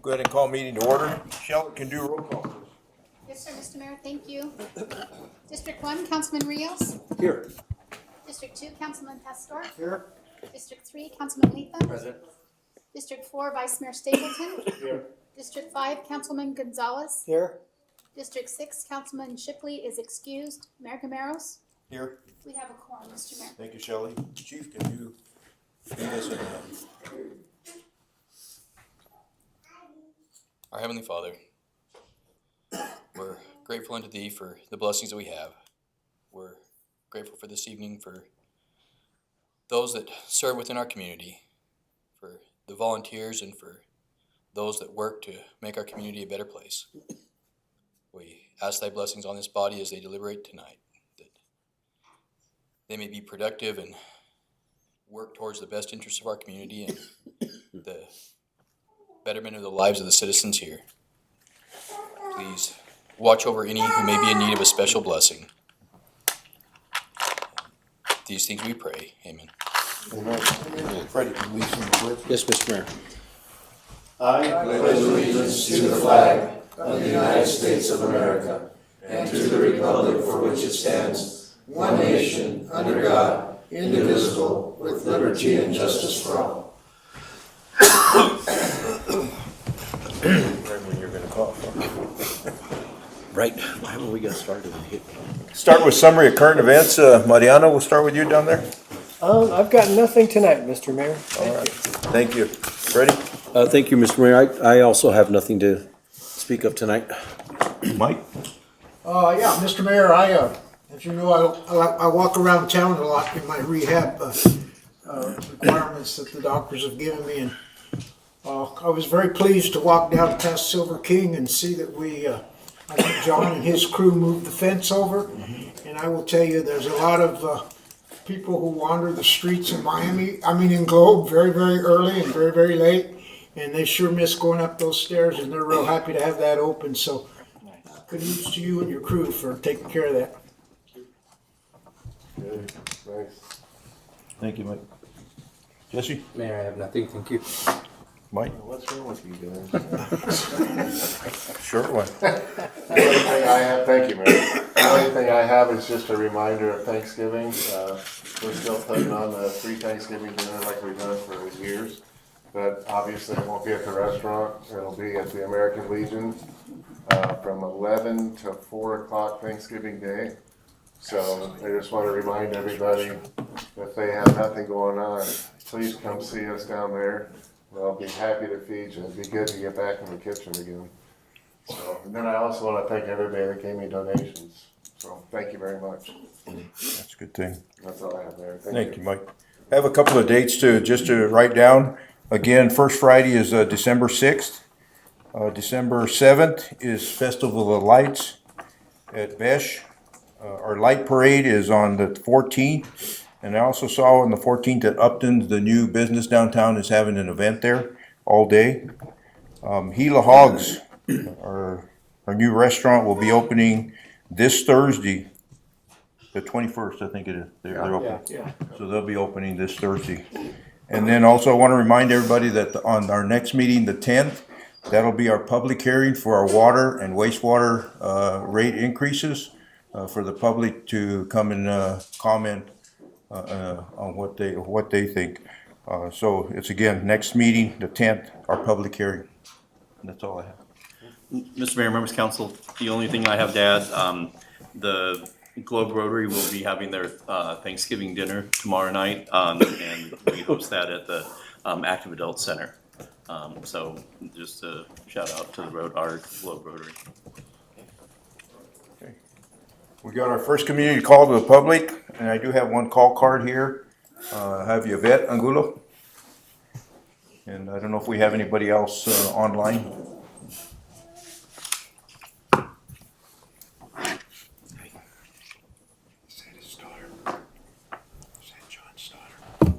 Go ahead and call meeting to order. Shelley can do roll call, please. Yes, sir, Mr. Mayor, thank you. District 1, Councilman Rios. Here. District 2, Councilman Pastor. Here. District 3, Councilman Latham. Present. District 4, Vice Mayor Stapleton. Here. District 5, Councilman Gonzalez. Here. District 6, Councilman Shipley is excused. Mayor Camaros. Here. We have a quorum, Mr. Mayor. Thank you, Shelley. Chief, can you do this? Our Heavenly Father, we're grateful unto Thee for the blessings that we have. We're grateful for this evening, for those that serve within our community, for the volunteers, and for those that work to make our community a better place. We ask Thy blessings on this body as they deliberate tonight, that they may be productive and work towards the best interests of our community and the betterment of the lives of the citizens here. Please watch over any who may be in need of a special blessing. These things we pray. Amen. Amen. Freddie, can you lead us in the pledge? Yes, Mr. Mayor. I pledge allegiance to the flag of the United States of America and to the republic for which it stands, one nation, under God, indivisible, with liberty and justice for all. When you're gonna call. Right. Why haven't we got started? Start with summary of current events. Mariano, we'll start with you down there. I've got nothing tonight, Mr. Mayor. All right. Thank you. Freddie? Thank you, Mr. Mayor. I also have nothing to speak of tonight. Mike? Yeah, Mr. Mayor, as you know, I walk around town a lot in my rehab requirements that the doctors have given me, and I was very pleased to walk down past Silver King and see that I think John and his crew moved the fence over, and I will tell you, there's a lot of people who wander the streets in in Globe, very, very early and very, very late, and they sure miss going up those stairs, and they're real happy to have that open, so kudos to you and your crew for taking care of that. Good, nice. Thank you, Mike. Jesse? Mayor, I have nothing. Thank you. Mike? What's wrong with you guys? Short one. The only thing I have, thank you, Mayor. The only thing I have is just a reminder of Thanksgiving. We're still putting on the free Thanksgiving dinner like we've done for years. But obviously it won't be at the restaurant. It'll be at the American Legion from 11 to 4 o'clock Thanksgiving Day. So I just want to remind everybody, if they have nothing going on, please come see us down there. I'll be happy to feed you. It'd be good to get back in the kitchen again. So, and then I also want to thank everybody that gave me donations. So thank you very much. That's a good thing. That's all I have there. Thank you, Mike. I have a couple of dates to write down. Again, first Friday is December 6th. December 7th is Festival of Lights at Besh. Our light parade is on the 14th. And I also saw on the 14th at Upton, the new business downtown is having an event there all day. Gila Hogs, our new restaurant, will be opening this Thursday, the 21st, I think it is. They're open. Yeah. So they'll be opening this Thursday. And then also I want to remind everybody that on our next meeting, the 10th, that'll be our public hearing for our water and wastewater rate increases for the public to come and comment on what they think. So it's again, next meeting, the 10th, our public hearing. And that's all I have. Mr. Mayor, members of council, the only thing I have to add, the Globe Rotary will be having their Thanksgiving dinner tomorrow night, and we host that at the Active Adult Center. So just a shout out to our Globe Rotary. Okay. We got our first community call to the public, and I do have one call card here. I have Yvette Angulo. And I don't know if we have anybody else online.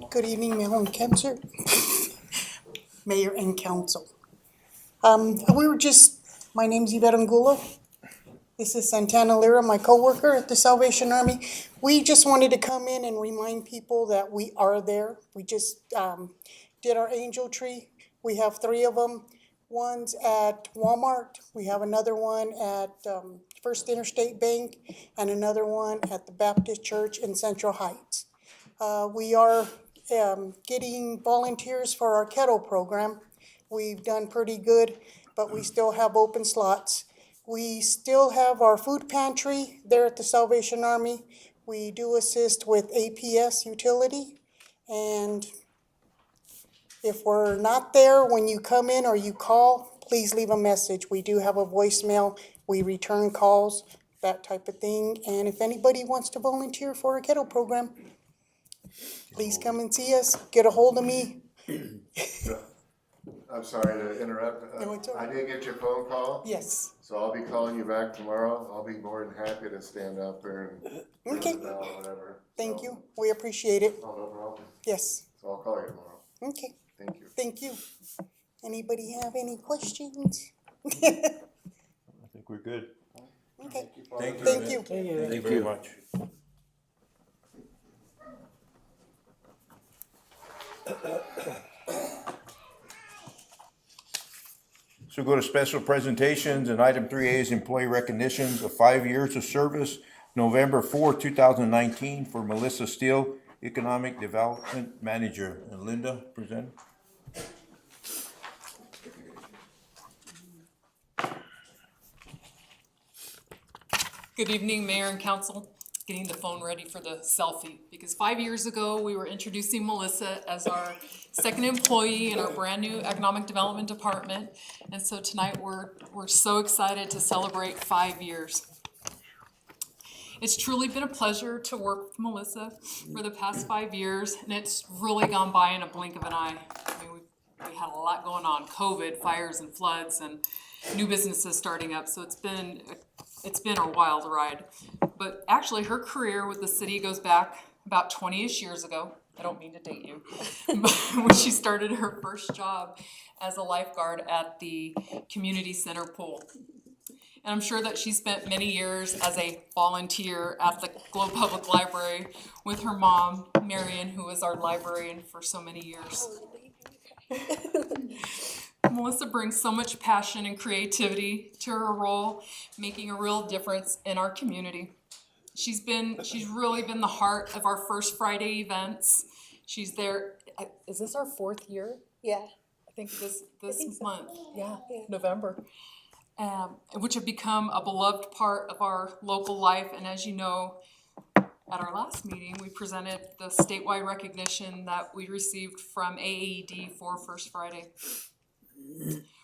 Good evening, Mayor and Council. Mayor and Council. My name's Yvette Angulo. This is Santana Lira, my coworker at the Salvation Army. We just wanted to come in and remind people that we are there. We just did our angel tree. We have 3 of them. ones at Walmart. We have another one at First Interstate Bank and another one at the Baptist Church in Central Heights. We are getting volunteers for our kettle program. We've done pretty good, but we still have open slots. We still have our food pantry there at the Salvation Army. We do assist with APS utility, and if we're not there when you come in or you call, please leave a message. We do have a voicemail. We return calls, that type of thing. And if anybody wants to volunteer for a kettle program, please come and see us. Get a hold of me. I'm sorry to interrupt. No, it's all I right. did get your phone call. Yes. So I'll be calling you back tomorrow. I'll be more than happy to stand up there and ring Okay. the bell or whatever. Thank So- you. We appreciate it. Oh, no problem. Yes. So I'll call you tomorrow. Okay. Thank you. Thank you. Anybody have any questions? I think we're good. Okay. Thank you. Thank you. Thank you very much. So go to special presentations, and item 3A is employee recognitions of 5 years of service, November 4, 2019, for Melissa Steele, Economic Development Manager. And Linda, present. Good evening, Mayor and Council. Getting the phone ready for the selfie, because 5 years ago, we were introducing Melissa as our second employee in our brand-new Economic Development Department. And so tonight, we're so excited to celebrate 5 years. It's truly been a pleasure to work with Melissa for the past 5 years, and it's really gone by in a blink of an eye. I mean, we had a lot going on, COVID, fires and floods, and new businesses starting up, so it's been a wild ride. But actually, her career with the city goes back about 20-ish years ago. I don't mean to date you. But when she started her first job as a lifeguard at the community center pool. And I'm sure that she spent many years as a volunteer at the Globe Public Library with her mom, Marion, who was our librarian for so many years. Melissa brings so much passion and creativity to her role, making a real difference in our community. She's really been the heart of our First Friday events. She's there, is this our 4th year? Yeah. I think this so. month, yeah, November. Which have become a beloved part of our local life. And as you know, at our last meeting, we presented the statewide recognition that we received from AAED for First Friday.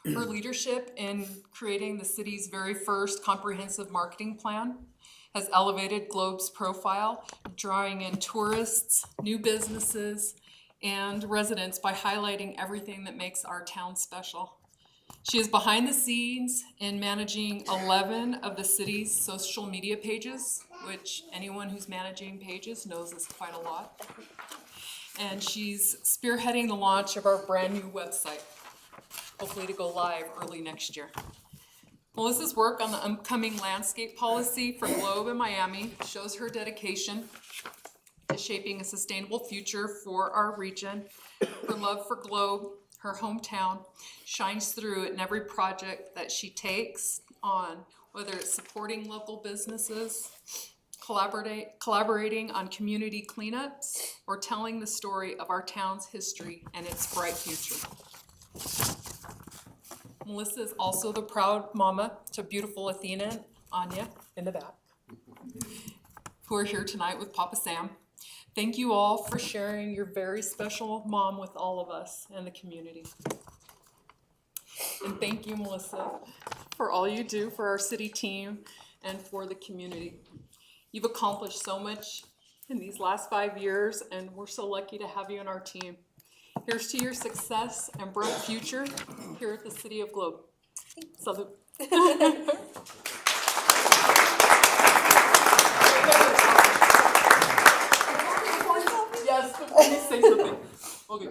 Her leadership in creating the city's very first comprehensive marketing plan has elevated Globe's profile, drawing in tourists, new businesses, and residents by highlighting everything that makes our town special. She is behind the scenes in managing 11 of the city's social media pages, which anyone who's managing pages knows is quite a lot. And she's spearheading the launch of our brand new website, hopefully to go live early next year. Melissa's work on the upcoming landscape policy for Globe in Miami shows her dedication to shaping a sustainable future for our region. Her love for Globe, her hometown, shines through in every project that she takes on, whether it's supporting local businesses, collaborating on community cleanups, or telling the story of our town's history and its bright future. Melissa is also the proud mama to beautiful Athena and Anya in the back, who are here tonight with Papa Sam. Thank you all for sharing your very special mom with all of us and the community. And thank you, Melissa, for all you do for our city team and for the community. You've accomplished so much in these last 5 years, and we're so lucky to have you on our team. Here's to your success and bright future here at the City of Globe. Salud. Yes, please say something. Okay.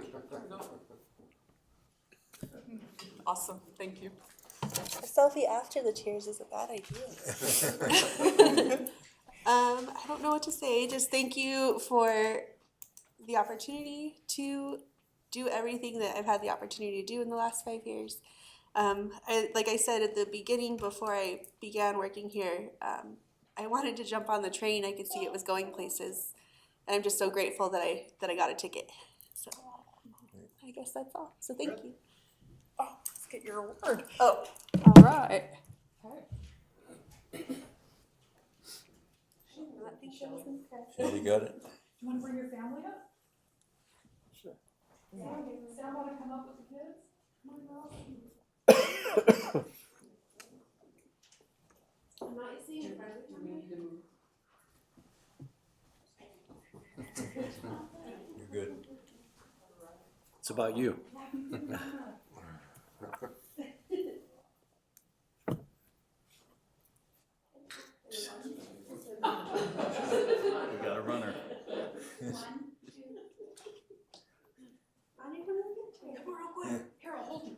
Awesome, thank you. A selfie after the cheers is a bad idea. I don't know what to say. Just thank you for the opportunity to do everything that I've had the opportunity to do in the last 5 years. Like I said at the beginning, before I began working here, I wanted to jump on the train. I could see it was going places, and I'm just so grateful that I got a ticket. So I guess that's all. So thank you. Oh, let's get your award. Oh, All right. Yeah, you got it? You want to bring your family up? Sure. Yeah, Sam, want to come up with the kids? Come on, girls. I'm not seeing it. You're good. It's about you. We got a runner. Carol, hold him.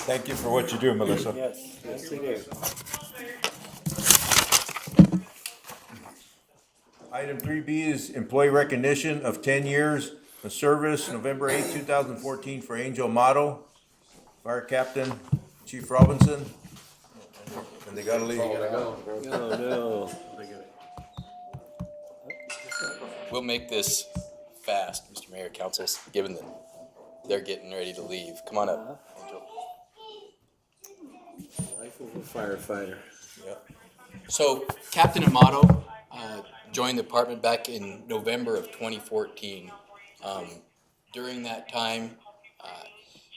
Thank you for what you do, Melissa. Yes, yes, we do. Item 3B is employee recognition of 10 years of service, November 8, 2014 for Angel Motto, Fire Captain Chief Robinson. And they gotta leave. Oh, no. We'll make this fast, Mr. Mayor, councils, given that they're getting ready to leave. Come on up, Angel. Life of a firefighter. So Captain Amato joined the department back in November of 2014. During that time,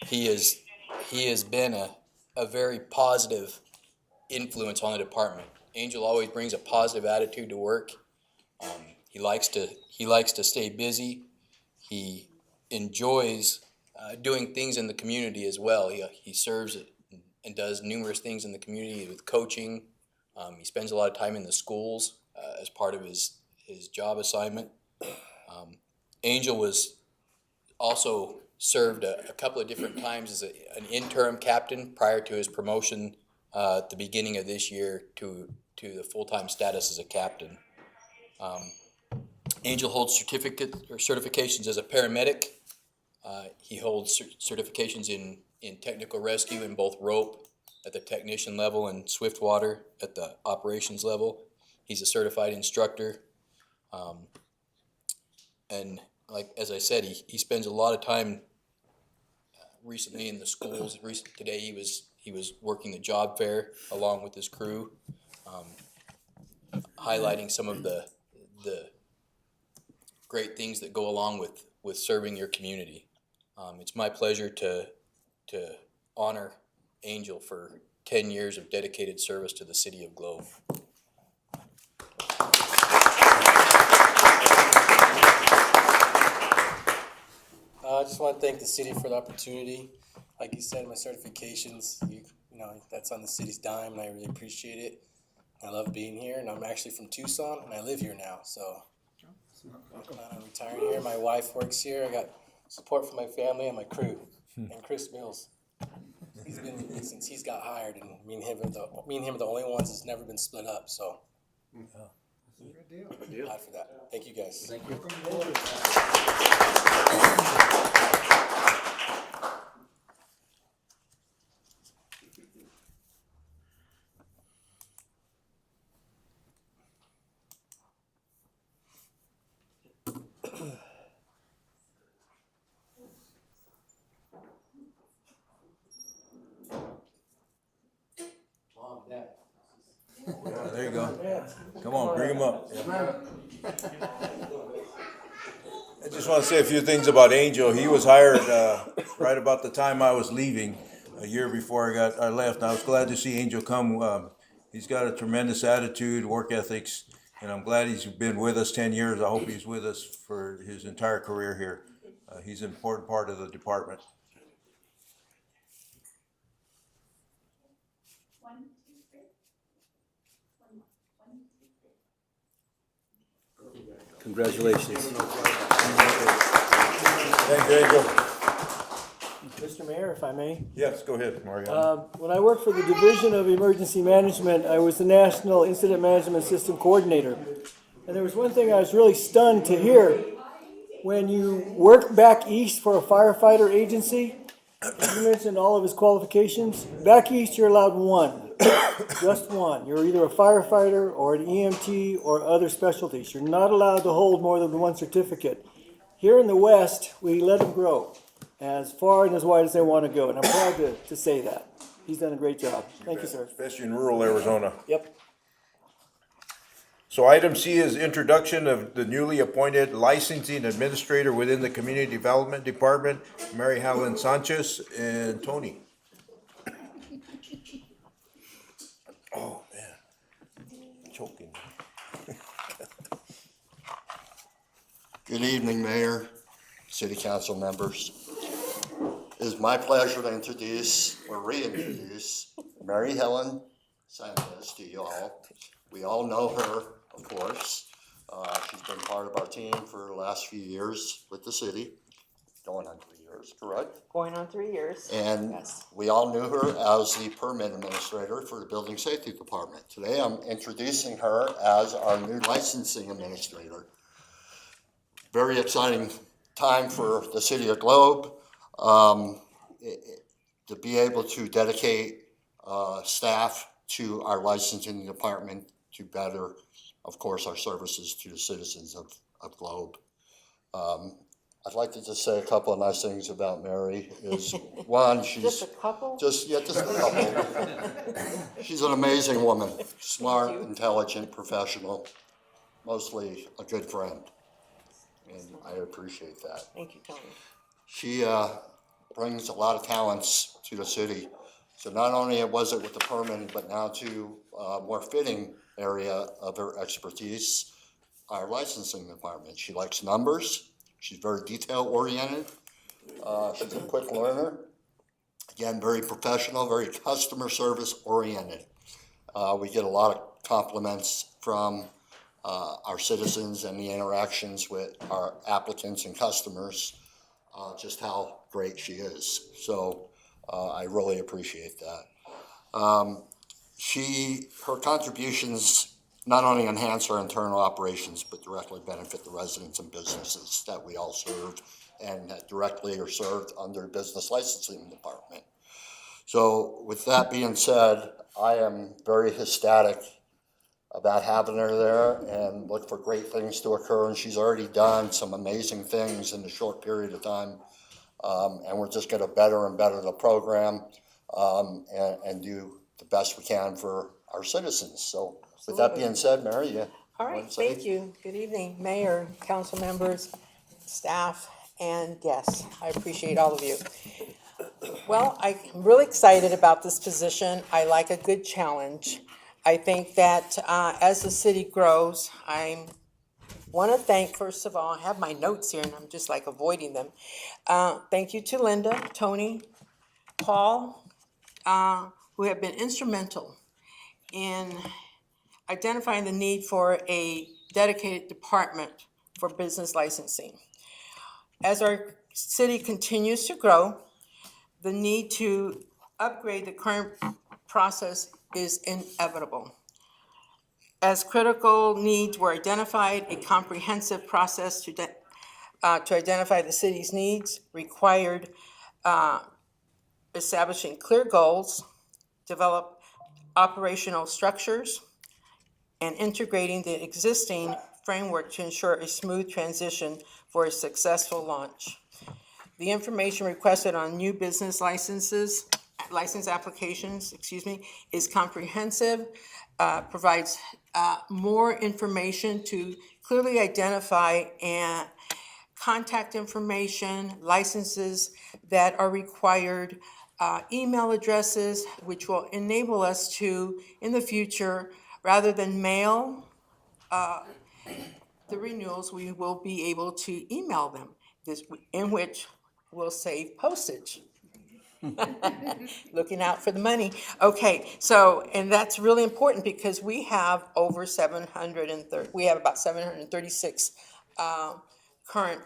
he has been a very positive influence on the department. Angel always brings a positive attitude to work. He likes to stay busy. He enjoys doing things in the community as well. He serves and does numerous things in the community with coaching. He spends a lot of time in the schools as part of his job assignment. Angel was also served a couple of different times as an interim captain prior to his promotion at the beginning of this year to the full-time status as a captain. Angel holds certifications as a paramedic. He holds certifications in technical rescue in both rope at the technician level and Swiftwater at the operations level. He's a certified instructor. And like, as I said, he spends a lot of time recently in the schools. Today he was working the job fair along with his crew, highlighting some of the great things that go along with serving your community. It's my pleasure to honor Angel for 10 years of dedicated service to the city of Globe. I just want to thank the city for the opportunity. Like you said, my certifications, you know, that's on the city's dime, and I really appreciate it. I love being here, and I'm actually from Tucson, and I live here now, so I'm planning on retiring here. My wife works here. I got support from my family and my crew, and Chris Mills. He's been with me since he's got hired, and me and him are the only ones that's never been split up. So, glad for that. Thank you guys. Thank you. There you go. Come on, bring him up. I just want to say a few things about Angel. He was hired right about the time I was leaving, a year before I left. I was glad to see Angel come. He's got a tremendous attitude, work ethics, and I'm glad he's been with us 10 years. I hope he's with us for his entire career here. He's an important part of the department. Congratulations. Thank you, Angel. Mr. Mayor, if I may. Yes, go ahead, Mariano. When I worked for the Division of Emergency Management, I was the National Incident Management System Coordinator. And there was one thing I was really stunned to hear. When you work back east for a firefighter agency, you mentioned all of his qualifications. Back east, you're allowed one, just one. You're either a firefighter or an EMT or other specialties. You're not allowed to hold more than one certificate. Here in the west, we let them grow as far and as wide as they want to go, and I'm proud to say that. He's done a great job. Thank you, sir. Especially in rural Arizona. Yep. So item C is introduction of the newly appointed licensing administrator within the Community Development Department, Mary Helen Sanchez and Tony. Oh, man. Choking. Good evening, Mayor, City Council members. It is my pleasure to introduce or reintroduce Mary Helen Sanchez to you all. We all know her, of course. She's been part of our team for the last few years with the city, going on 3 years, correct? Going on 3 years. And Yes. we all knew her as the permit administrator for the Building Safety Department. Today, I'm introducing her as our new licensing administrator. Very exciting time for the city of Globe. To be able to dedicate staff to our licensing department to better, of course, our services to the citizens of Globe. I'd like to just say a couple of nice things about Mary. Is one, she's Just a couple? just a couple. She's an amazing woman, smart, intelligent, professional, mostly a good friend, and I appreciate that. Thank you, Tony. She brings a lot of talents to the city. So not only was it with the permitting, but now to a more fitting area of her expertise, our licensing department. She likes numbers. She's very detail oriented. She's a quick learner. Again, very professional, very customer service oriented. We get a lot of compliments from our citizens and the interactions with our applicants and customers, just how great she is. So I really appreciate that. Her contributions not only enhance our internal operations, but directly benefit the residents and businesses that we all serve and that directly are served under the Business Licensing Department. So with that being said, I am very ecstatic about having her there and look for great things to occur. And she's already done some amazing things in a short period of time. And we're just going to better and better the program and do the best we can for our citizens. So with that being said, Mary, yeah. All right, thank you. Good evening, Mayor, council members, staff, and guests. I appreciate all of you. Well, I'm really excited about this position. I like a good challenge. I think that as the city grows, I want to thank, first of all, I have my notes here and I'm just like avoiding them. Thank you to Linda, Tony, Paul, who have been instrumental in identifying the need for a dedicated department for business licensing. As our city continues to grow, the need to upgrade the current process is inevitable. As critical needs were identified, a comprehensive process to identify the city's needs required establishing clear goals, develop operational structures, and integrating the existing framework to ensure a smooth transition for a successful launch. The information requested on new business license applications, is comprehensive, provides more information to clearly identify and contact information, licenses that are required, email addresses, which will enable us to, in the future, rather than mail the renewals, we will be able to email them, in which we'll save postage. Looking out for the money. Okay, so, and that's really important because we have over 730, we have about 736 current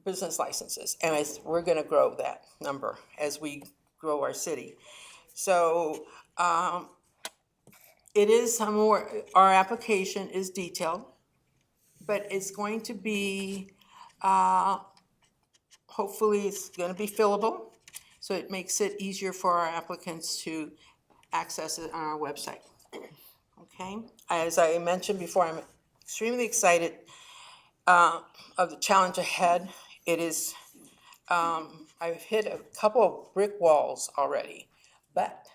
business licenses, and we're gonna grow that number as we grow our city. So, it is some more, our application is detailed, but it's going to be, hopefully it's gonna be fillable, so it makes it easier for our applicants to access it on our website. Okay, as I mentioned before, I'm extremely excited of the challenge ahead. It is, I've hit a couple of brick walls already, but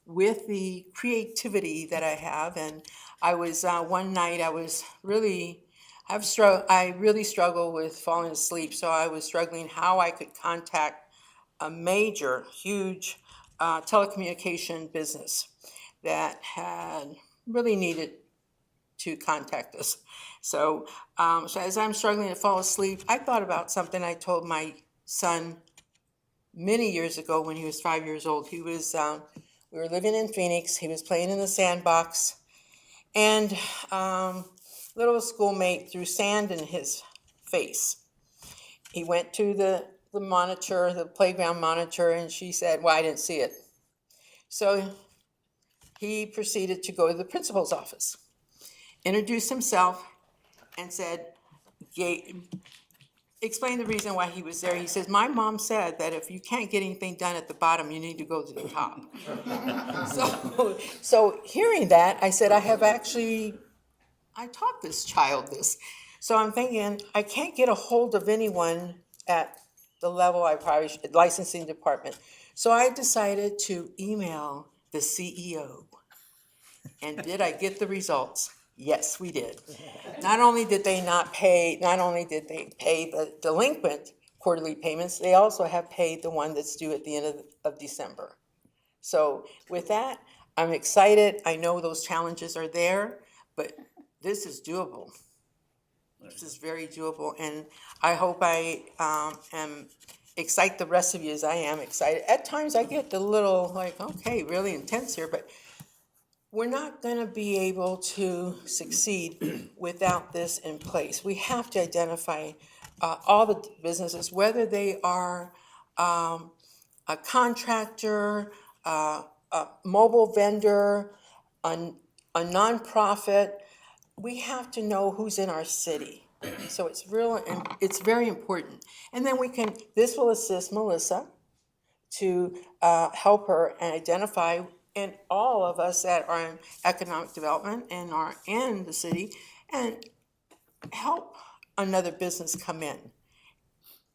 with the creativity that I have, and I was, one night I was really, I really struggle with falling asleep, so I was struggling how I could contact a major, huge telecommunication business that had really needed to contact us. So, so as I'm struggling to fall asleep, I thought about something I told my son many years ago when he was 5 years old. He was, we were living in Phoenix. He was playing in the sandbox, and little schoolmate threw sand in his face. He went to the monitor, the playground monitor, and she said, "Well, I didn't see it." So he proceeded to go to the principal's office, introduced himself, and said, explained the reason why he was there. He says, "My mom said that if you can't get anything done at the bottom, you need to go to the top." So hearing that, I said, I taught this child this. So I'm thinking, I can't get a hold of anyone at the level I probably should, licensing department. So I decided to email the CEO. And did I get the results? Yes, we did. Not only did they pay the delinquent quarterly payments, they also have paid the one that's due at the end of December. So with that, I'm excited. I know those challenges are there, but this is doable. This is very doable, and I hope I excite the rest of you as I am excited. At times I get a little like, okay, really intense here, but we're not going to be able to succeed without this in place. We have to identify all the businesses, whether they are a contractor, a mobile vendor, a nonprofit. We have to know who's in our city. So it's very important. And then this will assist Melissa to help her and identify, and all of us that are in economic development and are in the city, and help another business come in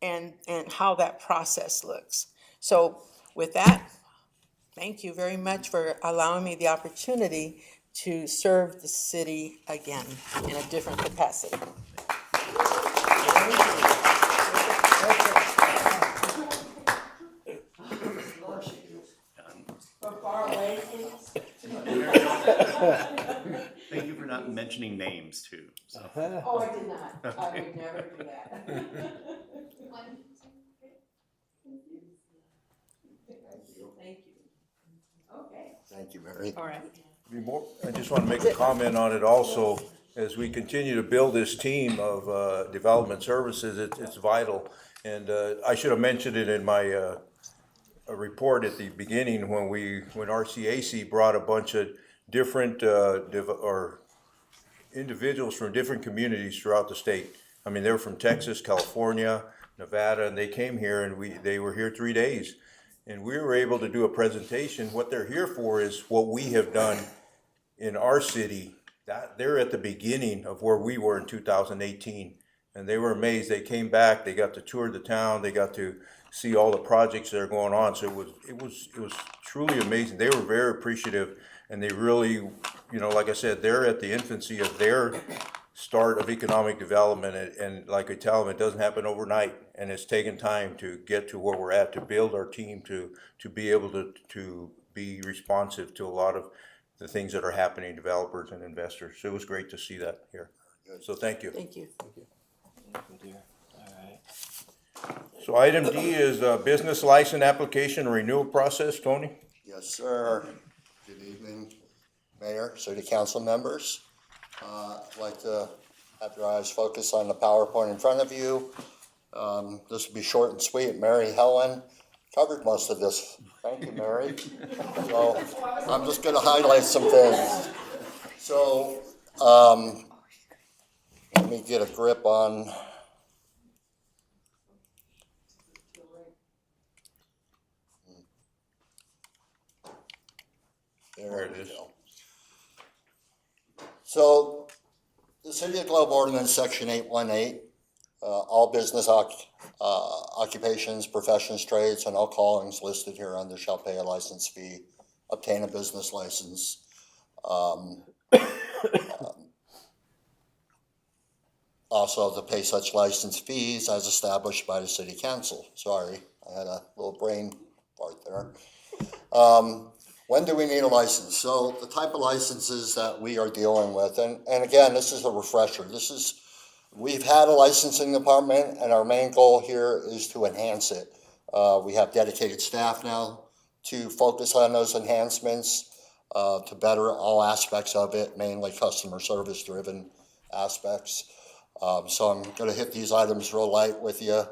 and how that process looks. So with that, thank you very much for allowing me the opportunity to serve the city again in a different capacity. From far away, please. Thank you for not mentioning names too. So. Oh, I did not. I would never do that. Thank you. Okay. Thank you, Mary. All right. I just want to make a comment on it also. As we continue to build this team of development services, it's vital. And I should have mentioned it in my a report at the beginning when RCAC brought a bunch of different individuals from different communities throughout the state. I mean, they were from Texas, California, Nevada, and they came here, and they were here 3 days. And we were able to do a presentation. What they're here for is what we have done in our city. That they're at the beginning of where we were in 2018, and they were amazed. They came back. They got to tour the town. They got to see all the projects that are going on. So it was truly amazing. They were very appreciative, and they really, like I said, they're at the infancy of their start of economic development, and like I tell them, it doesn't happen overnight, and it's taken time to get to where we're at, to build our team, to be able to be responsive to a lot of the things that are happening, developers and investors. So it was great to see that here. So thank you. Thank you. So item D is business license application renewal process. Tony? Yes, sir. Good evening, Mayor, City Council members. I'd like to have your eyes focused on the PowerPoint in front of you. This will be short and sweet. Mary Helen covered most of this. Thank you, Mary. So I'm just going to highlight some things. So let me get a grip on. There it is. So the City of Globe Ordinance, Section 818, all business occupations, professions, trades, and all callings listed here under shall pay a license fee, obtain a business license. Also to pay such license fees as established by the City Council. Sorry, I had a little brain fart there. When do we need a license? So the type of licenses that we are dealing with, and again, this is a refresher. We've had a licensing department, and our main goal here is to enhance it. We have dedicated staff now to focus on those enhancements, to better all aspects of it, mainly customer service driven aspects. So I'm going to hit these items real light with you.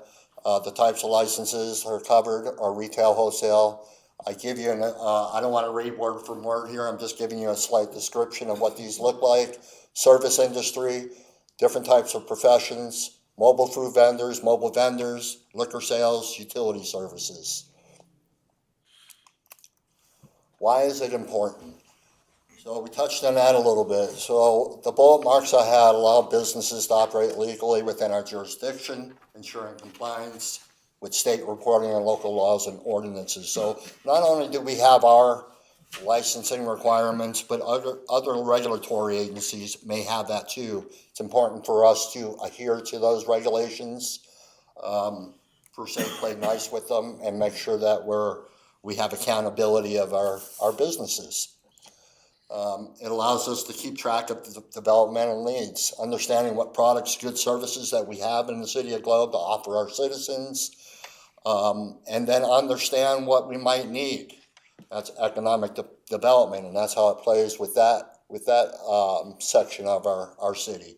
The types of licenses are covered are retail, wholesale. I give you, I don't want to read word from word here. I'm just giving you a slight description of what these look like. Service industry, different types of professions, mobile food vendors, mobile vendors, liquor sales, utility services. Why is it important? So we touched on that a little bit. So the bullet marks I had allow businesses to operate legally within our jurisdiction, ensuring compliance with state reporting and local laws and ordinances. So not only do we have our licensing requirements, but other regulatory agencies may have that too. It's important for us to adhere to those regulations, per se, play nice with them, and make sure that we have accountability of our businesses. It allows us to keep track of the developmental needs, understanding what products, goods, services that we have in the City of Globe to offer our citizens, and then understand what we might need. That's economic development, and that's how it plays with that section of our city.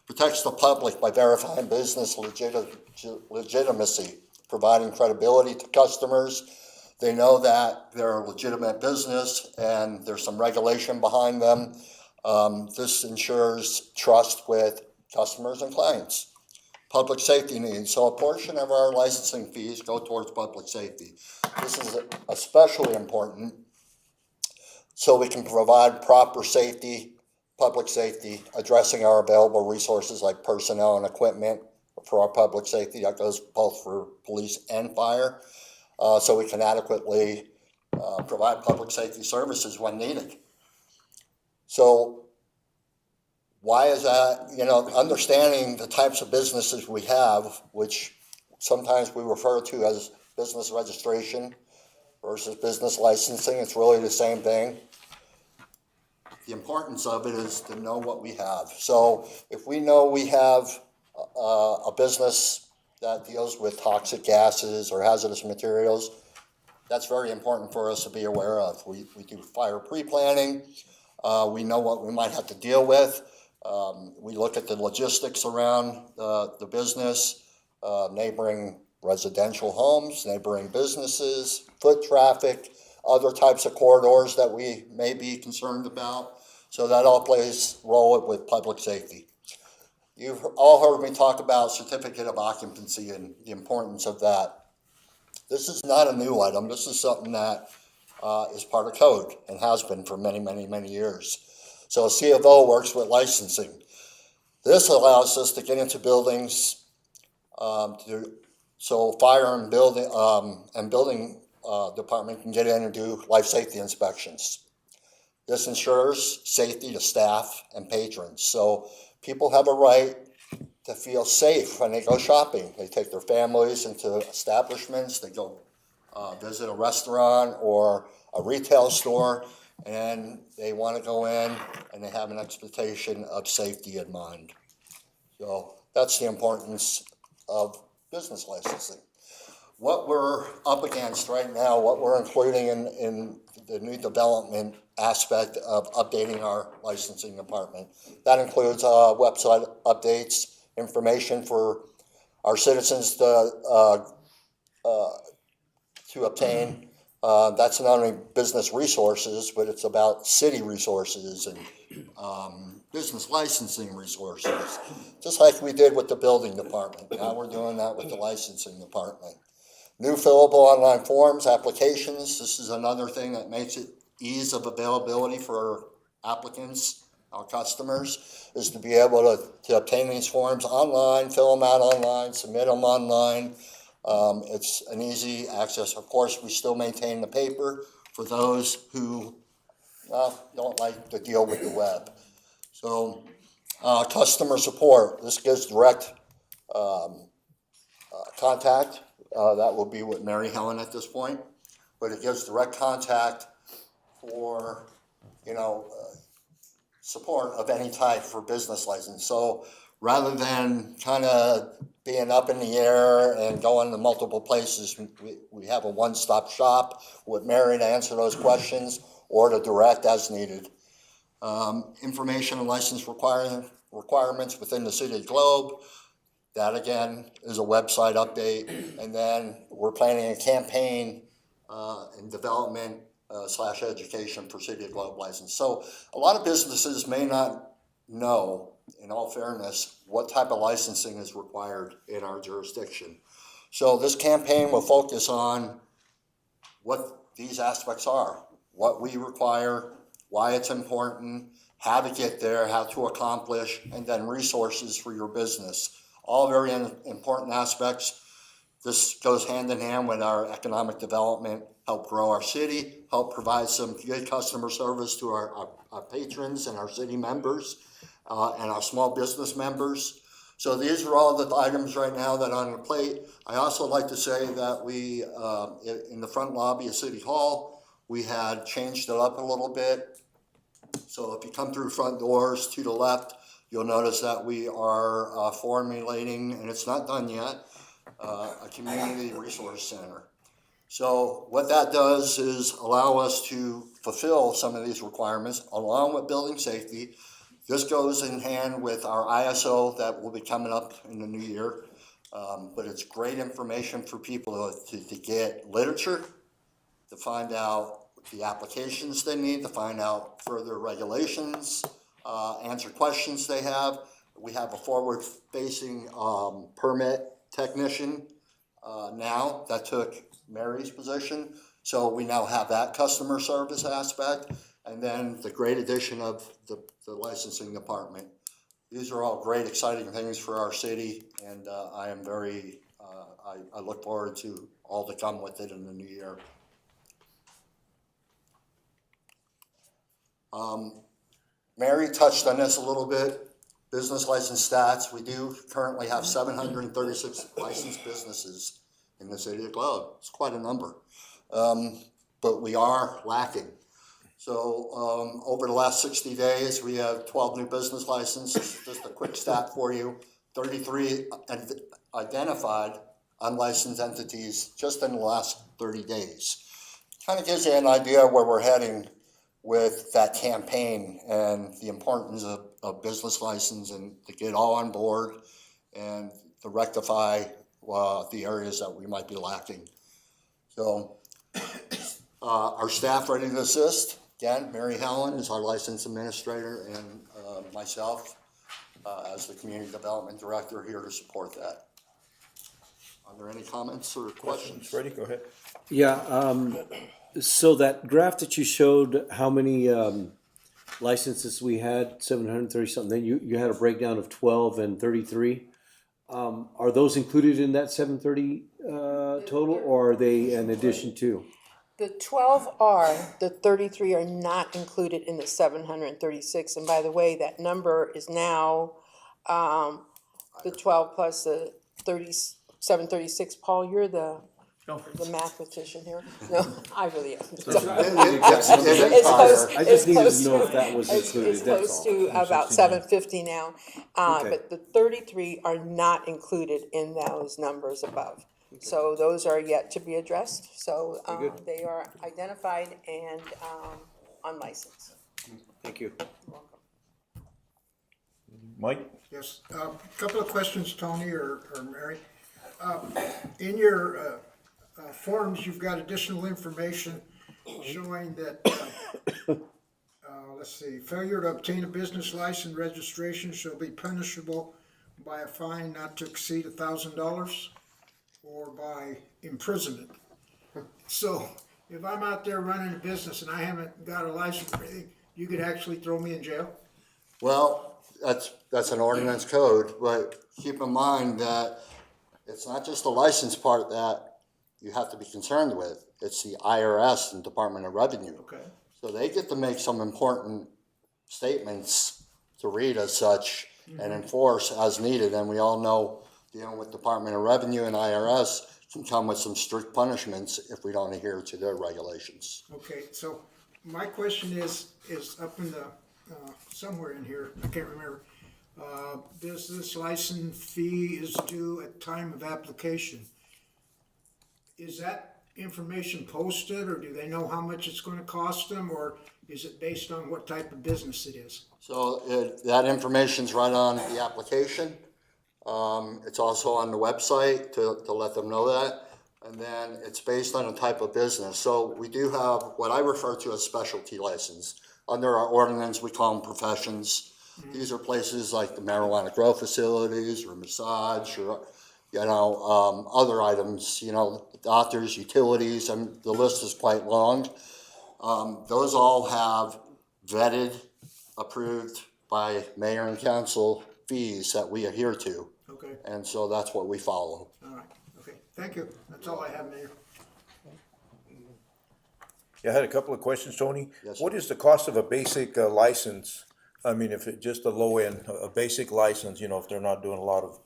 Protects the public by verifying business legitimacy, providing credibility to customers. They know that they're a legitimate business and there's some regulation behind them. This ensures trust with customers and clients. Public safety needs. So a portion of our licensing fees go towards public safety. This is especially important so we can provide proper safety, public safety, addressing our available resources like personnel and equipment for our public safety. That goes both for police and fire. So we can adequately provide public safety services when needed. So why is that? Understanding the types of businesses we have, which sometimes we refer to as business registration versus business licensing, it's really the same thing. The importance of it is to know what we have. So if we know we have a business that deals with toxic gases or hazardous materials, that's very important for us to be aware of. We do fire pre-planning. We know what we might have to deal with. We look at the logistics around the business, neighboring residential homes, neighboring businesses, foot traffic, other types of corridors that we may be concerned about. So that all plays a role with public safety. You've all heard me talk about certificate of occupancy and the importance of that. This is not a new item. This is something that is part of code and has been for many, many, many years. So a C of O works with licensing. This allows us to get into buildings, so fire and building department can get in and do life safety inspections. This ensures safety to staff and patrons. So people have a right to feel safe when they go shopping. They take their families into establishments, they go visit a restaurant or a retail store, and they want to go in and they have an expectation of safety in mind. So that's the importance of business licensing. What we're up against right now, what we're including in the new development aspect of updating our licensing department. That includes website updates, information for our citizens to obtain. That's not only business resources, but it's about city resources and business licensing resources, just like we did with the building department. Now we're doing that with the licensing department. New fillable online forms, applications. This is another thing that makes it ease of availability for applicants, our customers, is to be able to obtain these forms online, fill them out online, submit them online. It's an easy access. Of course, we still maintain the paper for those who don't like to deal with the web. So, customer support. This gives direct contact. That will be with Mary Helen at this point, but it gives direct contact for, support of any type for business license. So rather than kind of being up in the air and going to multiple places, we have a one-stop shop with Mary to answer those questions or to direct as needed. Information and license requirements within the City of Globe. That again is a website update. And then we're planning a campaign in development / education for City of Globe license. So a lot of businesses may not know, in all fairness, what type of licensing is required in our jurisdiction. So this campaign will focus on what these aspects are, what we require, why it's important, how to get there, how to accomplish, and then resources for your business. All very important aspects. This goes hand in hand with our economic development, help grow our city, help provide some good customer service to our patrons and our city members and our small business members. So these are all the items right now that are on the plate. I also like to say that we, in the front lobby of City Hall, we had changed it up a little bit. So if you come through front doors to the left, you'll notice that we are formulating, and it's not done yet, a community resource center. So what that does is allow us to fulfill some of these requirements along with building safety. This goes in hand with our ISO that will be coming up in the new year. But it's great information for people to get literature, to find out the applications they need, to find out further regulations, answer questions they have. We have a forward-facing permit technician now that took Mary's position. So we now have that customer service aspect, and then the great addition of the licensing department. These are all great, exciting things for our city, and I am very, I look forward to all to come with it in the new year. Mary touched on this a little bit. Business license stats. We do currently have 736 licensed businesses in the City of Globe. It's quite a number, but we are lacking. So over the last 60 days, we have 12 new business licenses. Just a quick stat for you: 33 identified unlicensed entities just in the last 30 days. Kind of gives you an idea of where we're heading with that campaign and the importance of business license, and to get all on board and to rectify the areas that we might be lacking. So our staff ready to assist. Again, Mary Helen is our license administrator, and myself as the community development director here to support that. Are there any comments or questions? Freddie, go ahead. Yeah, so that graph that you showed, how many licenses we had, 730 something, then you had a breakdown of 12 and 33. Are those included in that 730 total, or are they in addition to? The 12 are, the 33 are not included in the 736. And by the way, that number is now the 12 plus the 736. Paul, you're the mathematician here. No, I really am. I just needed to know if that was included. It's close to about 750 now. Okay. But the 33 are not included in those numbers above. So those are yet to be addressed. So they are identified and on license. Thank you. Mike? Yes, a couple of questions, Tony or Mary. In your forms, you've got additional information showing that, let's see, failure to obtain a business license registration shall be punishable by a fine not to exceed $1,000 or by imprisonment. So if I'm out there running a business and I haven't got a license or anything, you could actually throw me in jail? Well, that's an ordinance code, but keep in mind that it's not just the license part that you have to be concerned with. It's the IRS and Department of Revenue. Okay. So they get to make some important statements to read as such and enforce as needed. And we all know dealing with Department of Revenue and IRS can come with some strict punishments if we don't adhere to their regulations. Okay, so my question is up in the, somewhere in here, I can't remember. Business license fee is due at time of application. Is that information posted, or do they know how much it's gonna cost them, or is it based on what type of business it is? So that information's right on the application. It's also on the website to let them know that. And then it's based on a type of business. So we do have what I refer to as specialty license. Under our ordinance, we call them professions. These are places like the marijuana grow facilities or massage or, other items, doctors, utilities, and the list is quite long. Those all have vetted, approved by mayor and council fees that we adhere to. Okay, And so that's what we follow. all right, okay, thank you. That's all I have, Mayor. Yeah, I had a couple of questions, Tony. Yes, What sir. is the cost of a basic license? I mean, if it just a low end, a basic license, if they're not doing a lot of,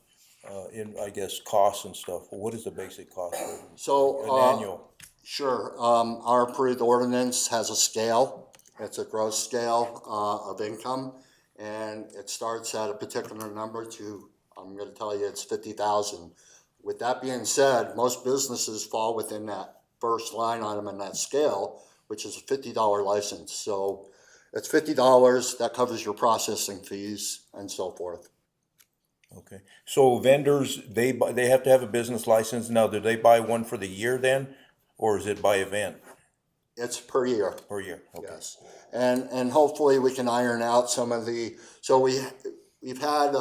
costs and stuff, what is the basic cost? So, An annual? Sure. Our approved ordinance has a scale. It's a gross scale of income, and it starts at a particular number to, I'm going to tell you, it's 50,000. With that being said, most businesses fall within that first line item in that scale, which is a $50 license. So it's $50. That covers your processing fees and so forth. Okay, so vendors, they have to have a business license. Now, do they buy one for the year then, or is it by event It's per year. per year? Okay. Yes, and hopefully we can iron out some of the, so we've had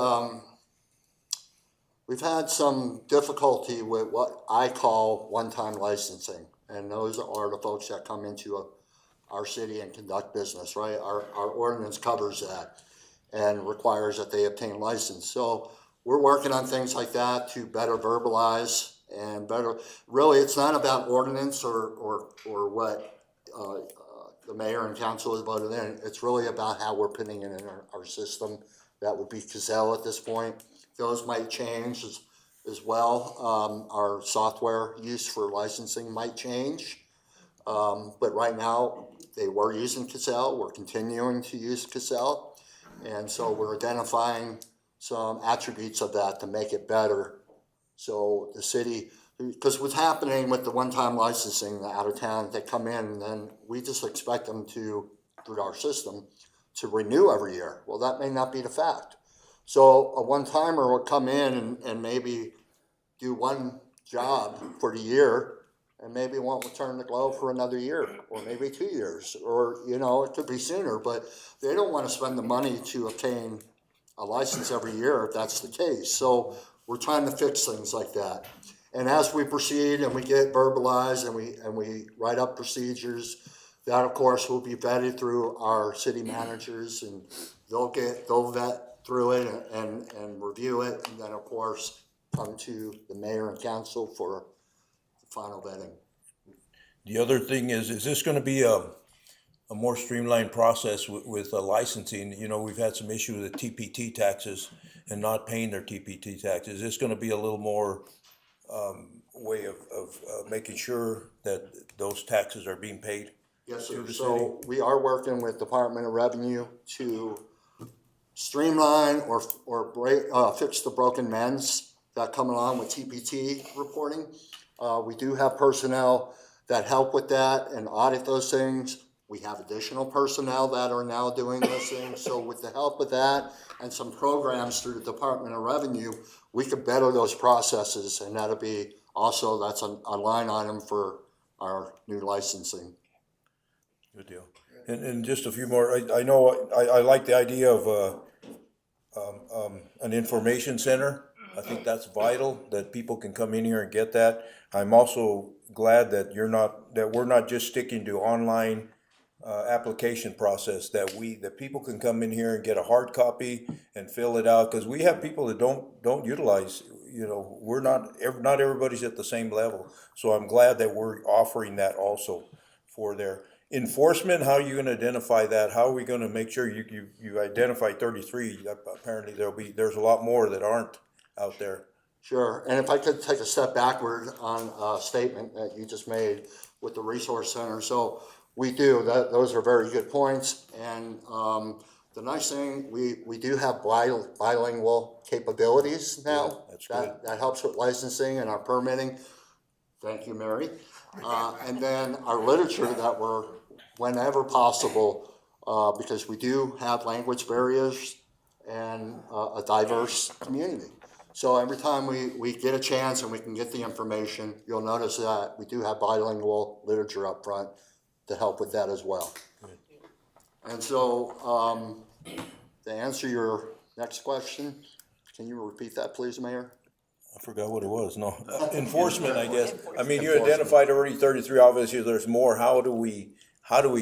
some difficulty with what I call one-time licensing, and those are the folks that come into our city and conduct business, right? Our ordinance covers that and requires that they obtain license. So we're working on things like that to better verbalize and better, really, it's not about ordinance or what the mayor and council has voted in. It's really about how we're putting it in our system. That would be Gazelle at this point. Those might change as well. Our software use for licensing might change. But right now, they were using Gazelle. We're continuing to use Gazelle. And so we're identifying some attributes of that to make it better. So the city, because what's happening with the one-time licensing out of town, they come in and then we just expect them to, through our system, to renew every year. Well, that may not be the fact. So a one-timer will come in and maybe do one job for the year and maybe won't return the glove for another year or maybe 2 years, or, it could be sooner, but they don't want to spend the money to obtain a license every year if that's the case. So we're trying to fix things like that. And as we proceed and we get verbalized and we write up procedures, that of course will be vetted through our city managers, and they'll vet through it and review it, and then of course come to the mayor and council for final vetting. The other thing is this gonna be a more streamlined process with licensing? We've had some issue with the TPT taxes and not paying their TPT taxes. Is this gonna be a little more way of making sure that those taxes are being paid? Yes, to sir. the So we are working with Department of Revenue to streamline or fix the broken mends that come along with TPT reporting. We do have personnel that help with that and audit those things. We have additional personnel that are now doing this thing. So with the help of that and some programs through the Department of Revenue, we could better those processes, and that'll be also, that's a line item for our new licensing. Good deal. And just a few more, I know, I like the idea of, an information center. I think that's vital, that people can come in here and get that. I'm also glad that we're not just sticking to online, application process, that people can come in here and get a hard copy and fill it out, because we have people that don't utilize, we're not everybody's at the same level. So I'm glad that we're offering that also for their enforcement. How are you gonna identify that? How are we gonna make sure you identify 33? Apparently there's a lot more that aren't out there. Sure, and if I could take a step backward on a statement that you just made with the resource center. So we do, those are very good points. And the nice thing, we do have bilingual capabilities now. Yeah, that's good. That helps with licensing and our permitting. Thank you, Mary. And then our literature that we're, whenever possible, because we do have language barriers and a diverse community. So every time we get a chance and we can get the information, you'll notice that we do have bilingual literature up front to help with that as well. And so, to answer your next question, can you repeat that, please, Mayor? I forgot what it was. No, enforcement, I guess. I mean, you identified already 33, obviously there's more. How do we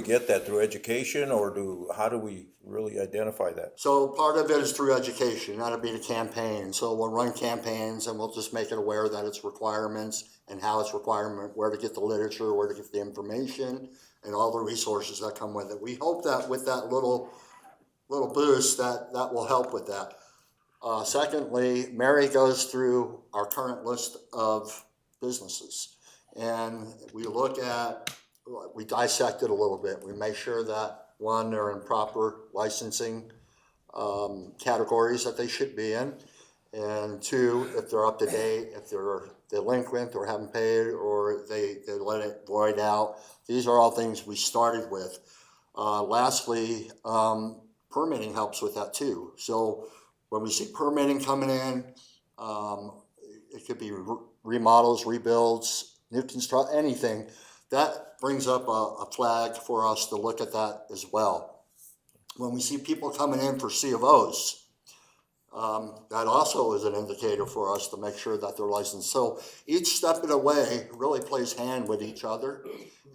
get that? Through education, or how do we really identify that? So part of it is through education, that'll be the campaign. So we'll run campaigns and we'll just make it aware that it's requirements and how it's requirement, where to get the literature, where to get the information, and all the resources that come with it. We hope that with that little boost that will help with that. Secondly, Mary goes through our current list of businesses, and we dissect it a little bit. We make sure that, one, they're in proper licensing categories that they should be in, and two, if they're up to date, if they're delinquent or haven't paid, or they let it void out. These are all things we started with. Lastly, permitting helps with that too. So when we see permitting coming in, it could be remodels, rebuilds, new construct, anything. That brings up a flag for us to look at that as well. When we see people coming in for C of Os, that also is an indicator for us to make sure that they're licensed. So each step of the way really plays hand with each other.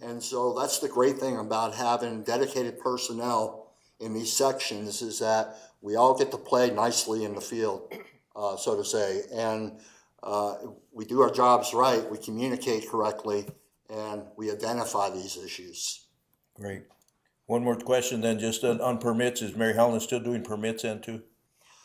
And so that's the great thing about having dedicated personnel in these sections, is that we all get to play nicely in the field, so to say. And we do our jobs right, we communicate correctly, and we identify these issues. Great. One more question then, just on permits. Is Mary Helen still doing permits then too?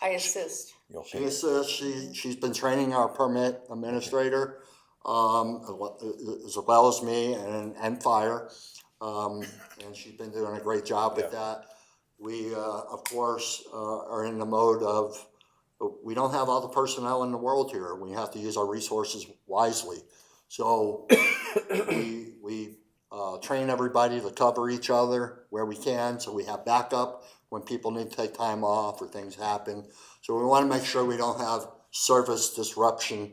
I assist. She assists, she's been training our permit administrator, as well as me and fire. And she's been doing a great job with that. We, of course, are in the mode of, we don't have all the personnel in the world here. We have to use our resources wisely. So we train everybody to cover each other where we can, so we have backup when people need to take time off or things happen. So we want to make sure we don't have service disruption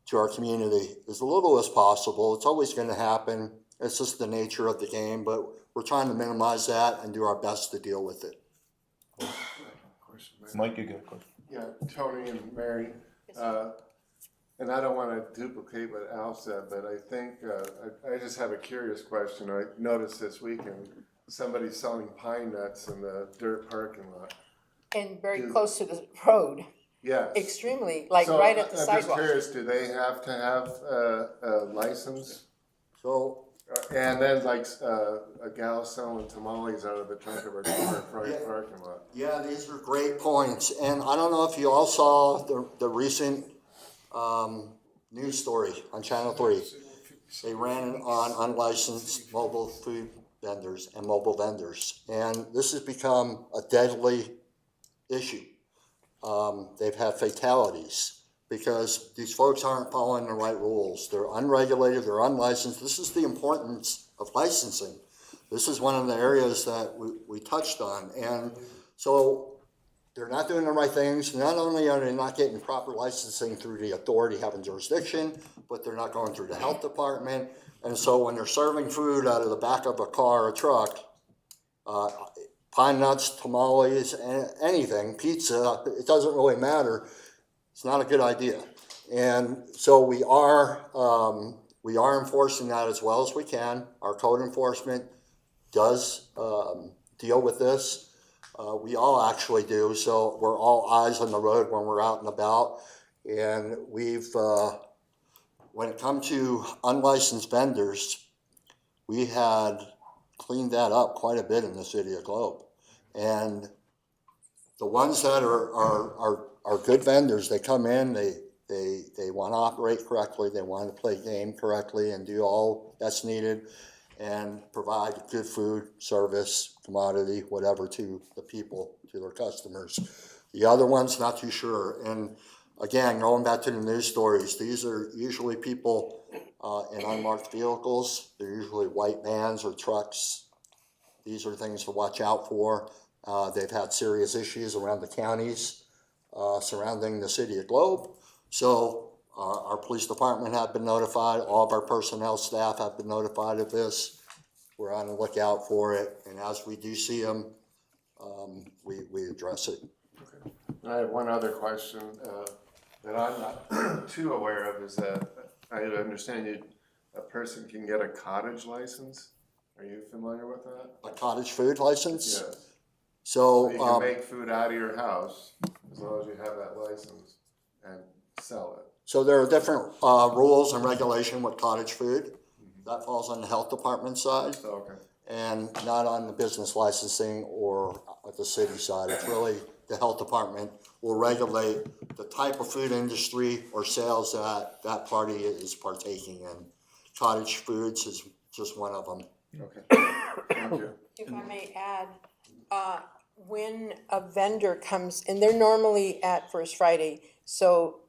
to our community as little as possible. It's always going to happen. It's just the nature of the game, but we're trying to minimize that and do our best to deal with it. Mike, you got a question? Yeah, Tony and Mary, and I don't want to duplicate what Al said, but I think, I just have a curious question. I noticed this weekend, somebody selling pine nuts in the dirt parking lot. And very close to the road, Yes. extremely, like So right at the I'm sidewalk. just curious, do they have to have a license? So, And then like a gal selling tamales out of the trunk of her car in the parking lot. yeah, these are great points. And I don't know if you all saw the recent news story on Channel 3. They ran on unlicensed mobile food vendors and mobile vendors. And this has become a deadly issue. They've had fatalities because these folks aren't following the right rules. They're unregulated, they're unlicensed. This is the importance of licensing. this is one of the areas that we touched on. And so they're not doing the right things. Not only are they not getting proper licensing through the authority having jurisdiction, but they're not going through the health department. And so when they're serving food out of the back of a car or truck, pine nuts, tamales, anything, pizza, it doesn't really matter. It's not a good idea. And so we are enforcing that as well as we can. Our code enforcement does deal with this. We all actually do, so we're all eyes on the road when we're out and about. And we've, when it comes to unlicensed vendors, we had cleaned that up quite a bit in the city of Globe. And the ones that are good vendors, they come in, they want to operate correctly, they want to play game correctly and do all that's needed and provide good food, service, commodity, whatever to the people, to their customers. The other ones, not too sure. And again, going back to the news stories, these are usually people in unmarked vehicles. They're usually white vans or trucks. These are things to watch out for. They've had serious issues around the counties surrounding the city of Globe. So our police department have been notified. All of our personnel staff have been notified of this. We're on the lookout for it. And as we do see them, we address it. Okay. I have one other question that I'm not too aware of is that I understand a person can get a cottage license. Are you familiar with that? A cottage food license? Yes. So you can make food out of your house as long as you have that license and sell it. So there are different rules and regulation with cottage food. That falls on the health department side. Okay. And not on the business licensing or the city side. It's really the health department will regulate the type of food industry or sales that that party is partaking in. Cottage foods is just one of them. Okay. Thank you. If I may add, when a vendor comes, and they're normally at First Friday, so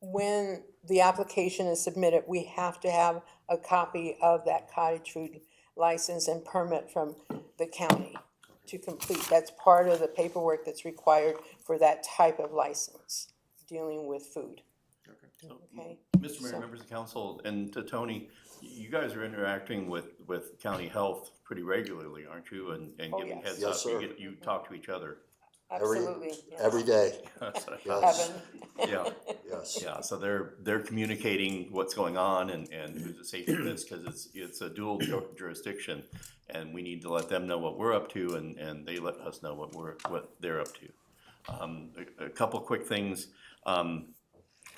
when the application is submitted, we have to have a copy of that cottage food license and permit from the county to complete. That's part of the paperwork that's required for that type of license, dealing with food. Okay? Mr. Mayor, members of council, and to Tony, you guys are interacting with county health pretty regularly, aren't you? And Oh, giving yes. heads Yes, up, sir. you talk to each other. Absolutely. yes. Every day. That's what I thought. Yes. Heaven. Yeah, Yes. yeah, so they're communicating what's going on and who's the safety risk, because it's a dual jurisdiction, and we need to let them know what we're up to, and they let us know what they're up to. A couple quick things.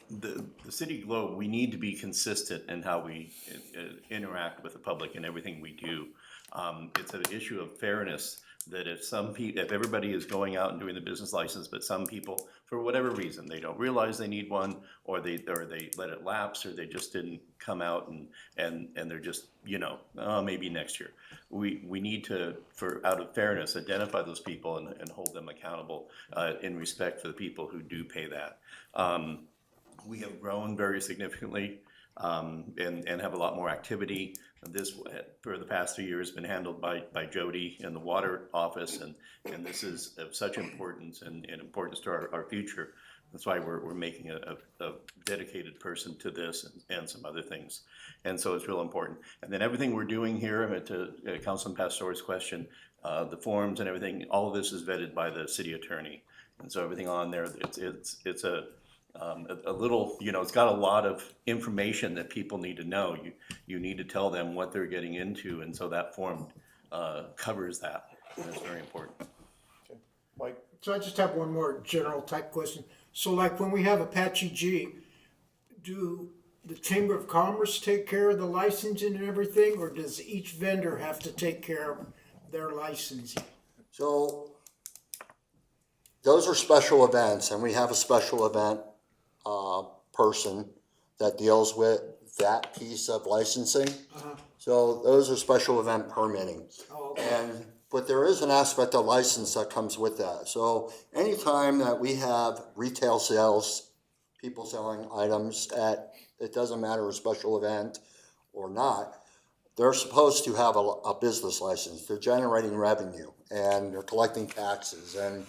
The City of Globe, we need to be consistent in how we interact with the public in everything we do. It's an issue of fairness that if everybody is going out and doing the business license, but some people, for whatever reason, they don't realize they need one, or they let it lapse, or they just didn't come out and they're just, maybe next year. We need to, out of fairness, identify those people and hold them accountable in respect for the people who do pay that. We have grown very significantly and have a lot more activity. This, for the past 3 years, been handled by Jody in the water office, and this is of such importance and importance to our future. That's why we're making a dedicated person to this and some other things. And so it's real important. And then everything we're doing here, to Councilman Pastor's question, the forms and everything, all of this is vetted by the city attorney. And so everything on there, it's a little, it's got a lot of information that people need to know. You need to tell them what they're getting into, and so that form covers that, and it's very important. Okay. Mike? So I just have one more general type question. So like when we have Apache G, do the Chamber of Commerce take care of the licensing and everything, or does each vendor have to take care of their licensing? So those are special events, and we have a special event person that deals with that piece of licensing. So those are special event permitting. Oh, okay. But there is an aspect of license that comes with that. So anytime that we have retail sales, people selling items at, it doesn't matter a special event or not, they're supposed to have a business license. They're generating revenue and they're collecting taxes, and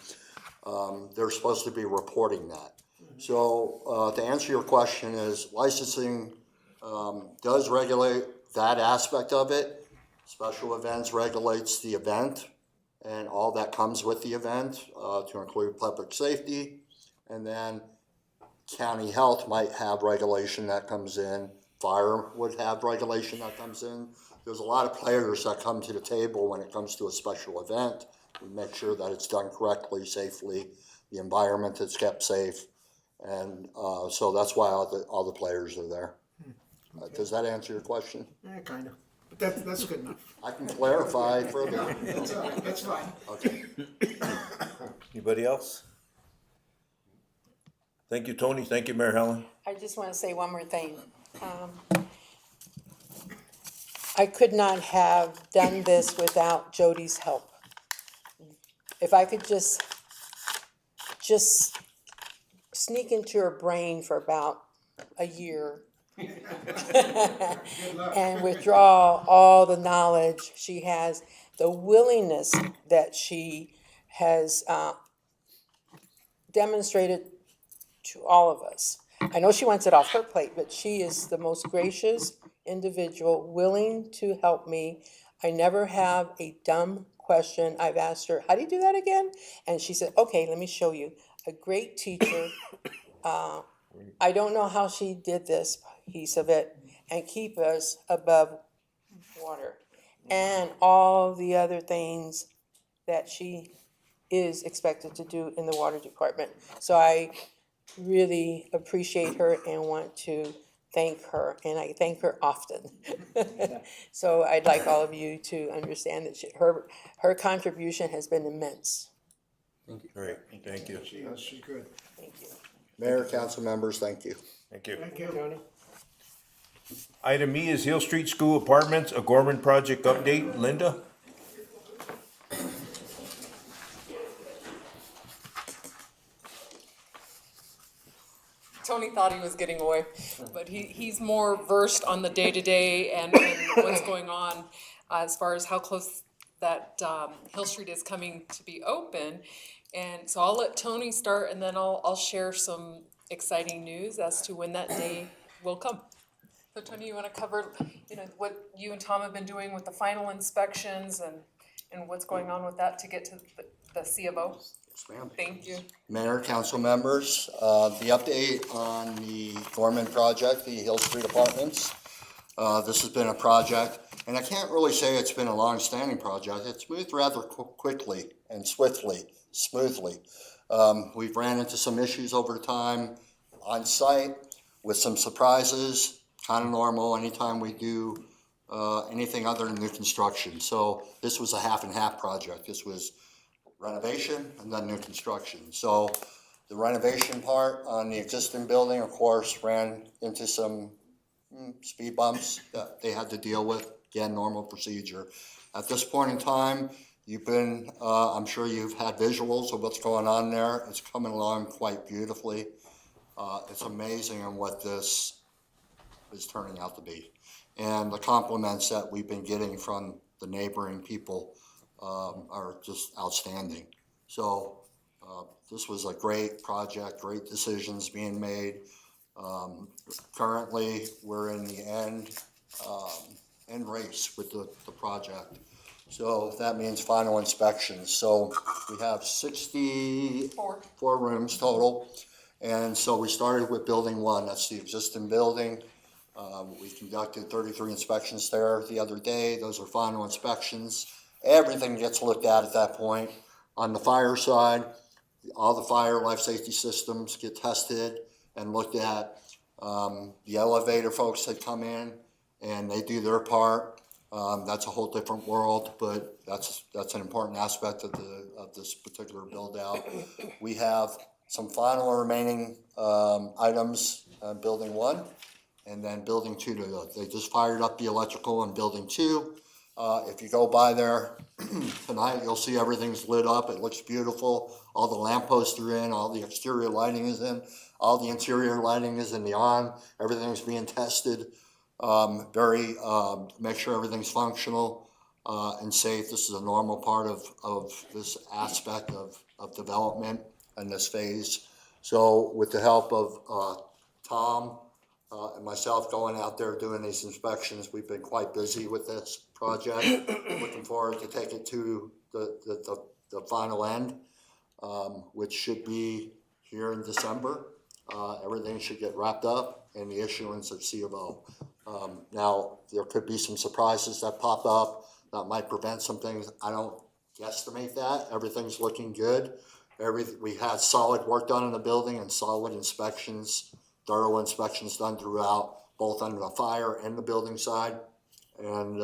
they're supposed to be reporting that. So to answer your question is licensing does regulate that aspect of it. Special events regulates the event and all that comes with the event, to include public safety. And then county health might have regulation that comes in. Fire would have regulation that comes in. There's a lot of players that come to the table when it comes to a special event. We make sure that it's done correctly, safely, the environment is kept safe. And so that's why all the players are there. Does that answer your question? Yeah, kind of. But that's good enough. I can clarify further. That's all right, that's fine. Okay. Anybody else? Thank you, Tony. Thank you, Mayor Helen. I just want to say one more thing. I could not have done this without Jody's help. If I could just sneak into her brain for about a year and withdraw all the knowledge she has, the willingness that she has demonstrated to all of us. I know she wants it off her plate, but she is the most gracious individual, willing to help me. I never have a dumb question. I've asked her, how do you do that again? And she said, okay, let me show you. A great teacher. I don't know how she did this piece of it and keep us above water and all the other things that she is expected to do in the water department. So I really appreciate her and want to thank her, and I thank her often. So I'd like all of you to understand that her contribution has been immense. Great, thank you. Yes, she's good. Thank you. Mayor, council members, thank you. Thank you. Thank you. Tony? Item E is Hill Street School Apartments, a Gorman project update. Linda? Tony thought he was getting away, but he's more versed on the day-to-day and what's going on as far as how close that Hill Street is coming to be open. And so I'll let Tony start, and then I'll share some exciting news as to when that day will come. So Tony, you want to cover, what you and Tom have been doing with the final inspections and what's going on with that to get to the C of O? Yes, ma'am. Thank you. Mayor, council members, the update on the Gorman project, the Hill Street Apartments. This has been a project, and I can't really say it's been a long-standing project. It's moved rather quickly and smoothly. We've ran into some issues over time on site with some surprises, kind of normal anytime we do anything other than new construction. So this was a half and half project. This was renovation and then new construction. So the renovation part on the existing building, of course, ran into some speed bumps that they had to deal with. Again, normal procedure. At this point in time, I'm sure you've had visuals of what's going on there. It's coming along quite beautifully. It's amazing on what this is turning out to be. And the compliments that we've been getting from the neighboring people are just outstanding. So this was a great project, great decisions being made. Currently, we're in the end race with the project. So that means final inspections. So we have 64 rooms total. And so we started with building 1, that's the existing building. We conducted 33 inspections there the other day. Those are final inspections. Everything gets looked at that point. On the fire side, all the fire life safety systems get tested and looked at. The elevator folks that come in and they do their part. That's a whole different world, but that's an important aspect of this particular build out. We have some final remaining items on building 1, and then building 2. They just fired up the electrical in building 2. If you go by there tonight, you'll see everything's lit up. It looks beautiful. All the lampposts are in. All the exterior lighting is in. All the interior lighting is in the on. Everything's being tested. make sure everything's functional and safe. This is a normal part of this aspect of development in this phase. So with the help of Tom and myself going out there doing these inspections, we've been quite busy with this project. Looking forward to take it to the final end, which should be here in December. Everything should get wrapped up and the issuance of C of O. Now, there could be some surprises that pop up that might prevent some things. I don't guesstimate that. Everything's looking good. We had solid work done in the building and solid inspections, thorough inspections done throughout, both under the fire and the building side. And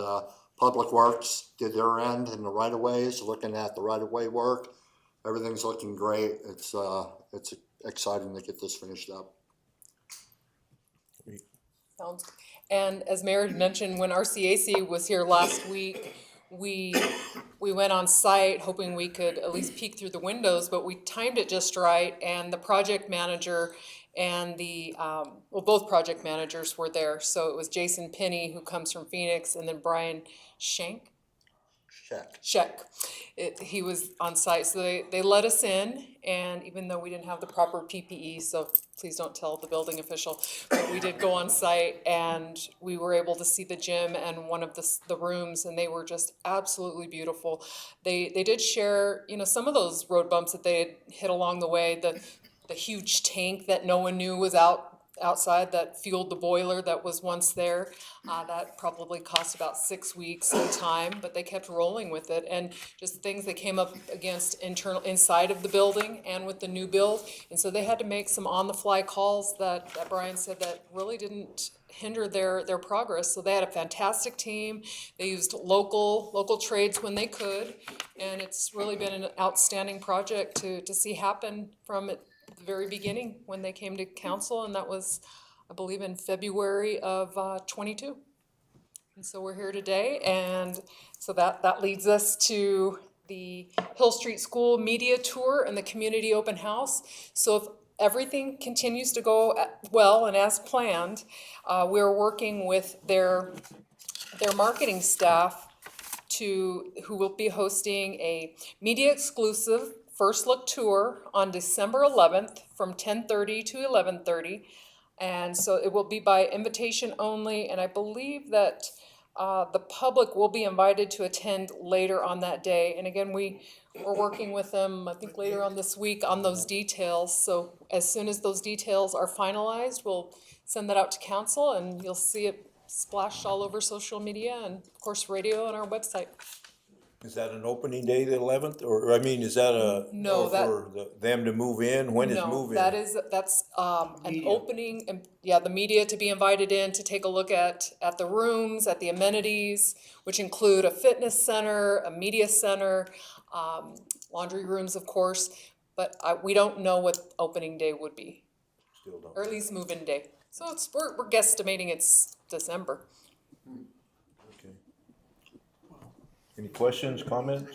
Public Works did their end in the right-of-ways, looking at the right-of-way work. Everything's looking great. It's exciting to get this finished up. Sounds, and as Mayor had mentioned, when RCAC was here last week, we went on site hoping we could at least peek through the windows, but we timed it just right, and the project manager and the, both project managers were there. So it was Jason Penny, who comes from Phoenix, and then Brian Schenk. He was on site, so they let us in, and even though we didn't have the proper PPE, so please don't tell the building official, but we did go on site, and we were able to see the gym and one of the rooms, and they were just absolutely beautiful. They did share, some of those road bumps that they had hit along the way, the huge tank that no one knew was outside that fueled the boiler that was once there. That probably cost about 6 weeks in time, but they kept rolling with it. And just things that came up against inside of the building and with the new build. And so they had to make some on-the-fly calls that Brian said that really didn't hinder their progress. So they had a fantastic team. They used local trades when they could. And it's really been an outstanding project to see happen from it the very beginning when they came to council, and that was, I believe, in February of 22. And so we're here today, and so that leads us to the Hill Street School media tour and the community open house. So if everything continues to go well and as planned, we're working with their marketing staff who will be hosting a media exclusive First Look tour on December 11th from 10:30 to 11:30. And so it will be by invitation only, and I believe that the public will be invited to attend later on that day. And again, we're working with them, I think later on this week, on those details. So as soon as those details are finalized, we'll send that out to council, and you'll see it splashed all over social media and of course radio and our website. Is that an opening day, the 11th, or, I mean, is that No, that- for them to move in? When is move in? No, that's an opening, and the media to be invited in to take a look at the rooms, at the amenities, which include a fitness center, a media center, laundry rooms, of course, but we don't know what opening day would be. Still don't. Or at least move-in day. So we're guesstimating it's December. Okay. Any questions, comments?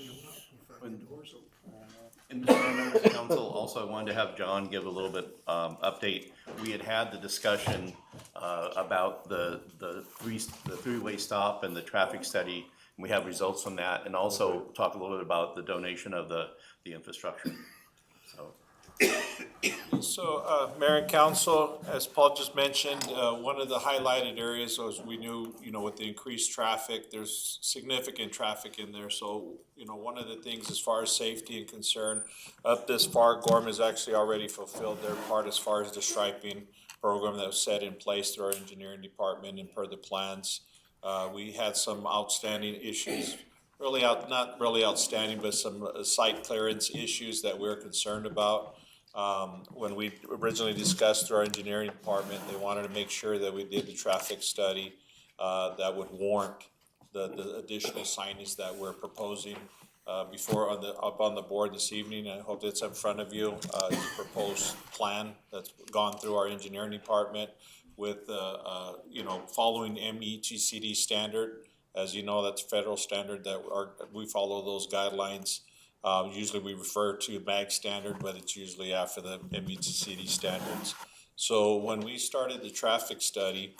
And members of council, also I wanted to have John give a little bit update. We had the discussion about the three-way stop and the traffic study. And we have results from that, and also talk a little bit about the donation of the infrastructure. So, Mayor and Council, as Paul just mentioned, one of the highlighted areas was we knew, with the increased traffic, there's significant traffic in there. So, one of the things as far as safety and concern, up this far, Gorham has actually already fulfilled their part as far as the striping program that was set in place through our engineering department and per the plans. We had some outstanding issues, not really outstanding, but some site clearance issues that we're concerned about. When we originally discussed through our engineering department, they wanted to make sure that we did the traffic study that would warrant the additional signage that we're proposing up on the board this evening. I hope it's in front of you. It's a proposed plan that's gone through our engineering department with following MEGCD standard. As you know, that's a federal standard that we follow those guidelines. Usually we refer to MAG standard, but it's usually after the MEGCD standards. So when we started the traffic study,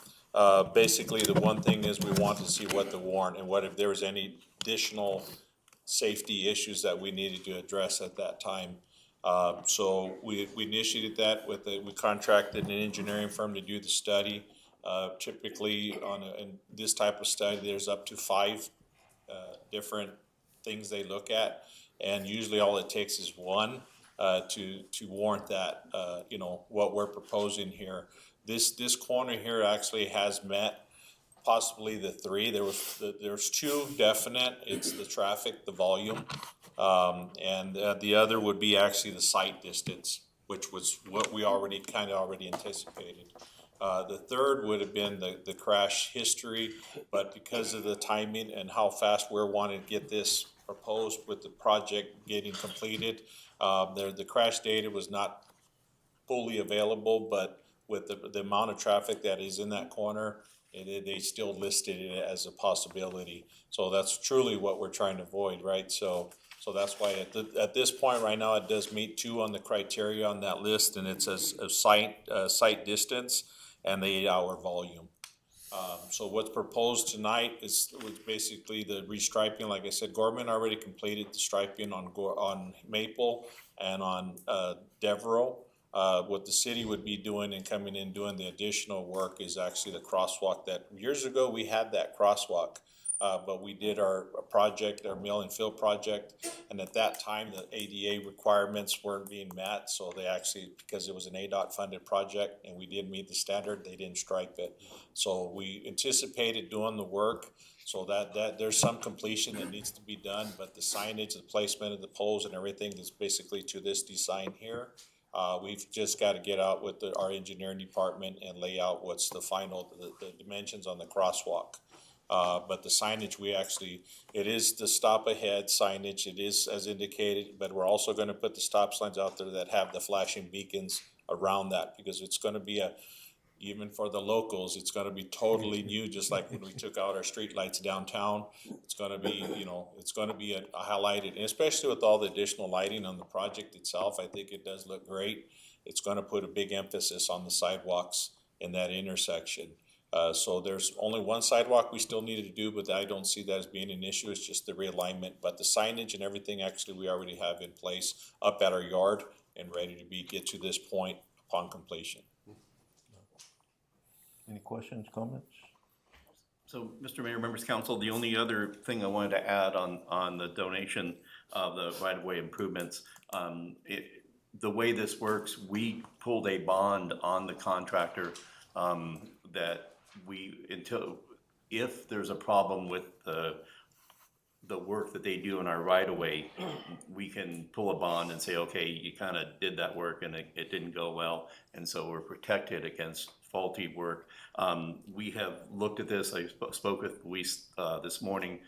Basically, the one thing is we want to see what the warrant and what if there was any additional safety issues that we needed to address at that time. So we initiated that we contracted an engineering firm to do the study. Typically in this type of study, there's up to 5 different things they look at. And usually all it takes is one to warrant that, what we're proposing here. This corner here actually has met possibly the 3. There's 2 definite. It's the traffic, the volume, and the other would be actually the sight distance, which was what we already anticipated. The third would have been the crash history, but because of the timing and how fast we're wanting to get this proposed with the project getting completed, the crash data was not fully available, but with the amount of traffic that is in that corner, they still listed it as a possibility. So that's truly what we're trying to avoid, right? So that's why at this point right now, it does meet 2 on the criteria on that list, and it says sight distance and the 8-hour volume. So what's proposed tonight was basically the restriping. Like I said, Gorman already completed the striping on Maple and on Devereaux. What the city would be doing and coming in doing the additional work is actually the crosswalk that years ago we had that crosswalk. But we did our project, our mill and fill project, and at that time the ADA requirements weren't being met, so they actually, because it was an ADOT funded project and we didn't meet the standard, they didn't stripe it. So we anticipated doing the work, so that there's some completion that needs to be done, but the signage, the placement of the poles and everything is basically to this design here. We've just got to get out with our engineering department and lay out what's the final, the dimensions on the crosswalk. But the signage, it is the stop ahead signage, it is as indicated, but we're also gonna put the stop signs out there that have the flashing beacons around that, because it's gonna be even for the locals, it's gonna be totally new, just like when we took out our street lights downtown. It's gonna be, it's gonna be a highlighted, and especially with all the additional lighting on the project itself, I think it does look great. It's gonna put a big emphasis on the sidewalks in that intersection. So there's only one sidewalk we still needed to do, but I don't see that as being an issue. It's just the realignment. But the signage and everything, actually, we already have in place up at our yard and ready to get to this point upon completion. Any questions, comments? So, Mr. Mayor, members of council, the only other thing I wanted to add on the donation of the right-of-way improvements, the way this works, we pulled a bond on the contractor that if there's a problem with the work that they do in our right-of-way, we can pull a bond and say, okay, you kind of did that work and it didn't go well, and so we're protected against faulty work. We have looked at this. I spoke with Luis this morning.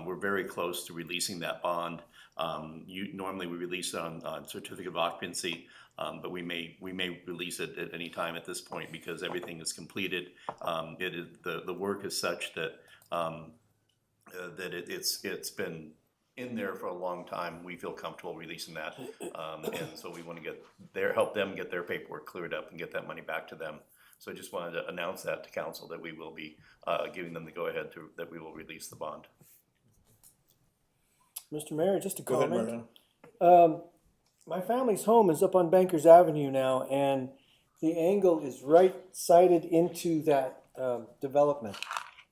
We're very close to releasing that bond. Normally we release it on certificate of occupancy, but we may release it at any time at this point because everything is completed. The work is such that it's been in there for a long time. We feel comfortable releasing that, and so we want to help them get their paperwork cleared up and get that money back to them. So I just wanted to announce that to council that we will be giving them the go-ahead that we will release the bond. Mr. Mayor, just a Go ahead, comment. Mariano. My family's home is up on Bankers Avenue now, and the angle is right sighted into that development.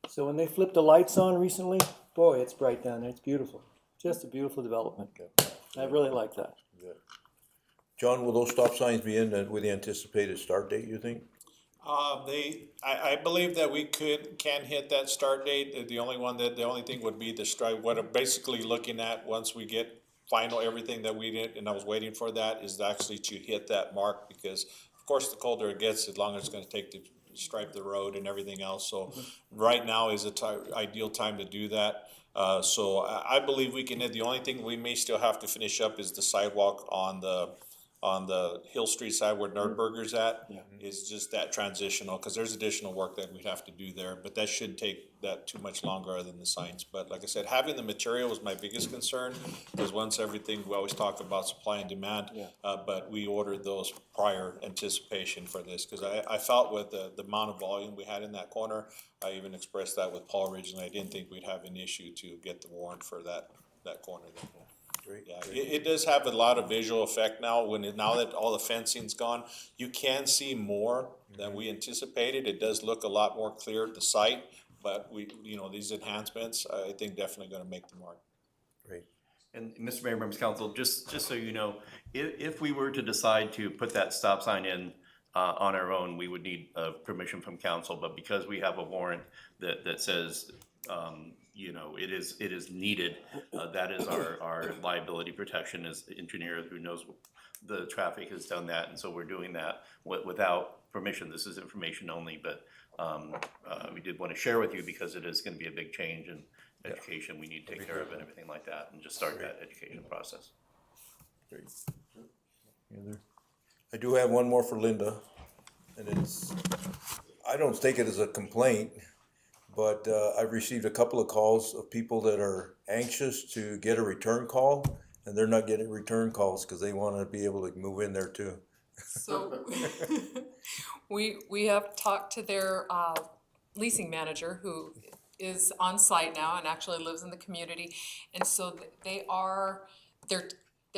So when they flipped the lights on recently, boy, it's bright down there. It's beautiful. Just a beautiful development. I really like that. Good. John, will those stop signs be in with the anticipated start date, you think? I believe that we can hit that start date. The only thing would be the stripe. What I'm basically looking at once we get final everything that we did, and I was waiting for that, is actually to hit that mark, because of course the colder it gets, the longer it's going to take to stripe the road and everything else. So right now is the ideal time to do that. So I believe we can hit. The only thing we may still have to finish up is the sidewalk on the on the Hill Street side where Nerdburger's at is just that transitional, because there's additional work that we'd have to do there, but that shouldn't take that too much longer other than the signs. But like I said, having the material was my biggest concern, because once everything, we always talk about supply and demand, but we ordered those prior anticipation for this, because I felt with the amount of volume we had in that corner, I even expressed that with Paul originally, I didn't think we'd have an issue to get the warrant for that corner there. Yeah, it does have a lot of visual effect now, now that all the fencing's gone, you can see more than we anticipated. It does look a lot more clear at the site, but these enhancements, I think definitely gonna make the mark. Great. And Mr. Mayor, members of council, just so you know, if we were to decide to put that stop sign in on our own, we would need permission from council, but because we have a warrant that says, it is needed, that is our liability protection as engineer who knows the traffic has done that, and so we're doing that without permission. This is information only, but we did want to share with you because it is going to be a big change in education we need to take care of and everything like that, and just start that education process. Great. I do have one more for Linda, and I don't take it as a complaint, but I've received a couple of calls of people that are anxious to get a return call, and they're not getting return calls because they want to be able to move in there too. So we have talked to their leasing manager, who is on site now and actually lives in the community, and so they're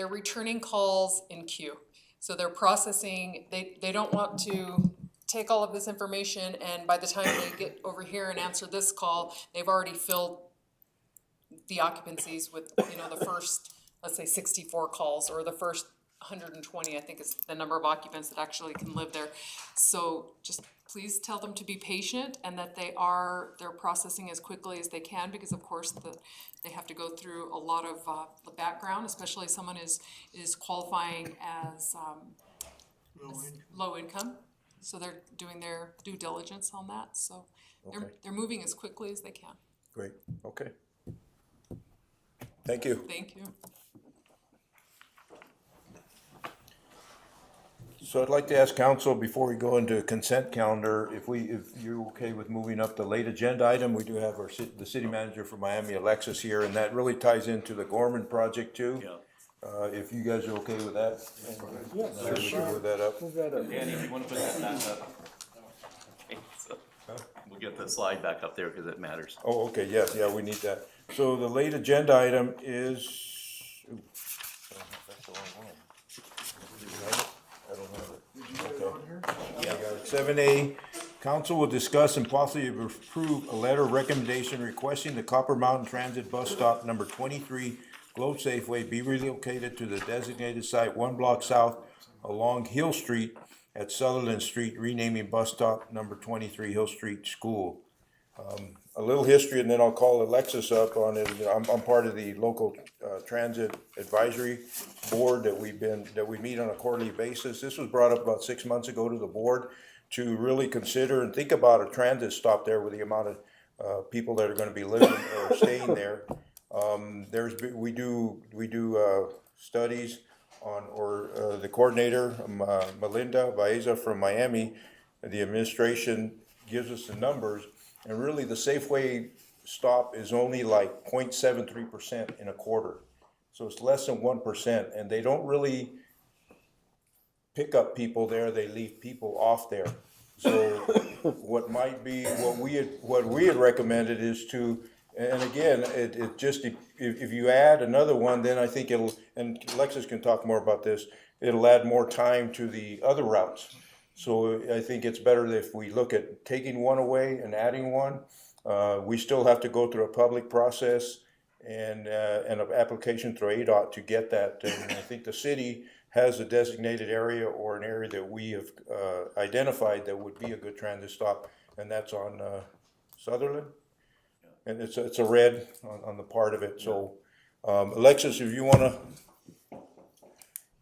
returning calls in queue. So they're processing. They don't want to take all of this information, and by the time they get over here and answer this call, they've already filled the occupancies with, the first, let's say 64 calls, or the first 120, I think is the number of occupants that actually can live there. So just please tell them to be patient, and that they're processing as quickly as they can, because of course they have to go through a lot of the background, especially if someone is qualifying as low income. So they're doing their due diligence on that, so they're moving as quickly as they can. Great, okay. Thank you. Thank you. So I'd like to ask council, before we go into consent calendar, if you're okay with moving up the late agenda item. We do have the city manager for Miami, Alexis, here, and that really ties into the Gorman project too. Yeah. If you guys are okay with that. Yeah, we can move that up. Move that up. Danny, if you want to put that back up. Okay, so we'll get the slide back up there because it matters. Oh, okay, yes, yeah, we need that. So the late agenda item is, that's the wrong one. Do you have it? I don't have it. Okay. Yeah, I got it. 7A, council will discuss and possibly approve a letter of recommendation requesting the Copper Mountain Transit Bus Stop number 23 Globe Safeway be relocated to the designated site 1 block south along Hill Street at Sutherland Street, renaming bus stop number 23 Hill Street School. A little history, and then I'll call Alexis up on it. I'm part of the local transit advisory board that we meet on a quarterly basis. This was brought up about 6 months ago to the board to really consider and think about a transit stop there with the amount of people that are going to be living or staying there. We do studies on, or the coordinator, Melinda Baeza from Miami, the administration gives us the numbers, and really the Safeway stop is only like 0.73% in a quarter. So it's less than 1%, and they don't really pick up people there, they leave people off there. So what we had recommended is to, and again, it just, if you add another one, then I think it'll, and Alexis can talk more about this, it'll add more time to the other routes. So I think it's better if we look at taking one away and adding one. We still have to go through a public process and an application through ADOT to get that. And I think the city has a designated area or an area that we have identified that would be a good transit stop, and that's on Sutherland. And it's a red on the part of it. So Alexis, if you want to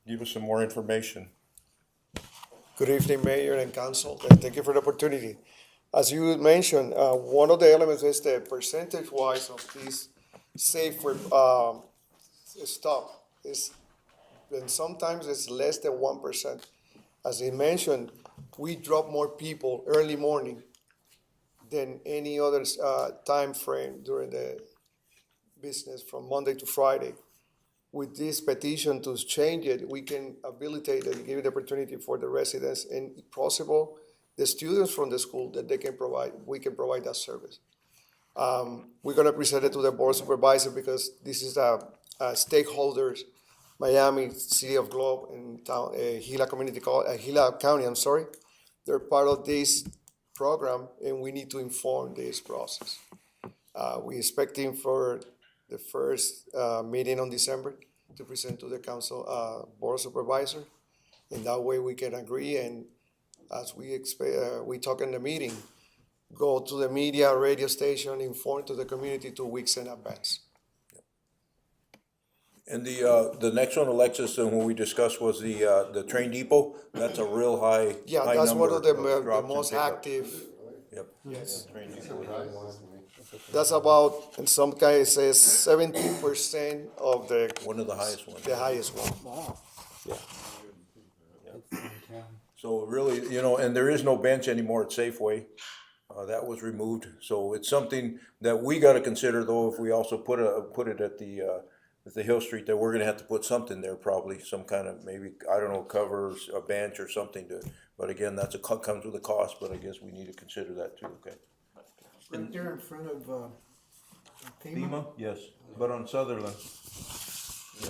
give us some more information. Good evening, Mayor and Council, and thank you for the opportunity. As you mentioned, one of the elements is the percentage-wise of this safe stop is and sometimes it's less than 1%. As he mentioned, we drop more people early morning than any other time frame during the business from Monday to Friday. With this petition to change it, we can habilitate and give the opportunity for the residents and if possible, the students from the school that we can provide that service. We're gonna present it to the board supervisor because this is stakeholders, Miami, City of Globe, and town, Gila County, I'm sorry. They're part of this program and we need to inform this process. We're expecting for the first meeting on December to present to the council, board supervisor. And that way we can agree and as we expect, we talk in the meeting, go to the media, radio station, inform to the community 2 weeks in advance. And the next one, Alexis, and what we discussed was the train depot. That's a real high, Yeah, high that's one number of the drops and most pickups. active. Yep. Yes. Train depot. That's about, in some cases, 17% of the. One of the highest ones. The highest one. Wow. Yeah. So really, you know, and there is no bench anymore at Safeway. That was removed. So it's something that we gotta consider though, if we also put it at the Hill Street, that we're gonna have to put something there probably, some kind of maybe, I don't know, covers, a bench or something to, but again, comes with a cost, but I guess we need to consider that too, okay? Right there in front of, FEMA, yes, but on Sutherland. Yeah.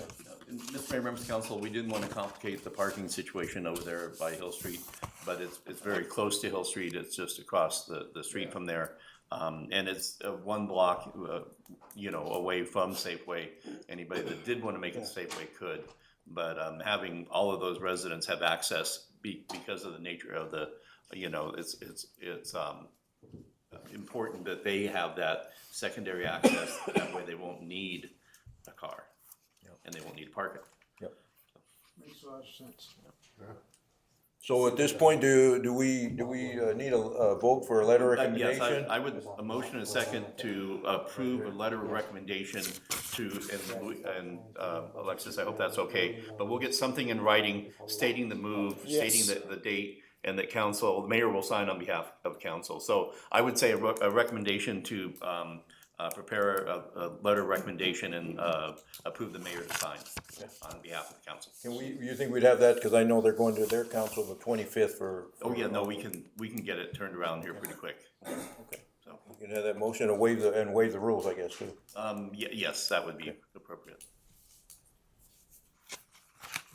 Mr. Mayor, members of council, we didn't want to complicate the parking situation over there by Hill Street, but it's very close to Hill Street. It's just across the street from there. And it's 1 block, away from Safeway. Anybody that did want to make it Safeway could, but having all of those residents have access because of the nature of the, it's important that they have that secondary access. That way they won't need a car. And they won't need to park it. Yep. makes a lot of sense. So at this point, do we need a vote for a letter of Yes, recommendation? I would, a motion and a second to approve a letter of recommendation and Alexis, I hope that's okay, but we'll get something in writing stating the move, stating the date, and that the mayor will sign on behalf of council. So I would say a recommendation to prepare a letter of recommendation and approve the mayor to sign on behalf of the council. You think we'd have that, because I know they're going to their council the 25th for. Oh, yeah, no, we can get it turned around here pretty quick. Okay. So you can have that motion and waive the rules, I guess, too. Yes, that would be appropriate.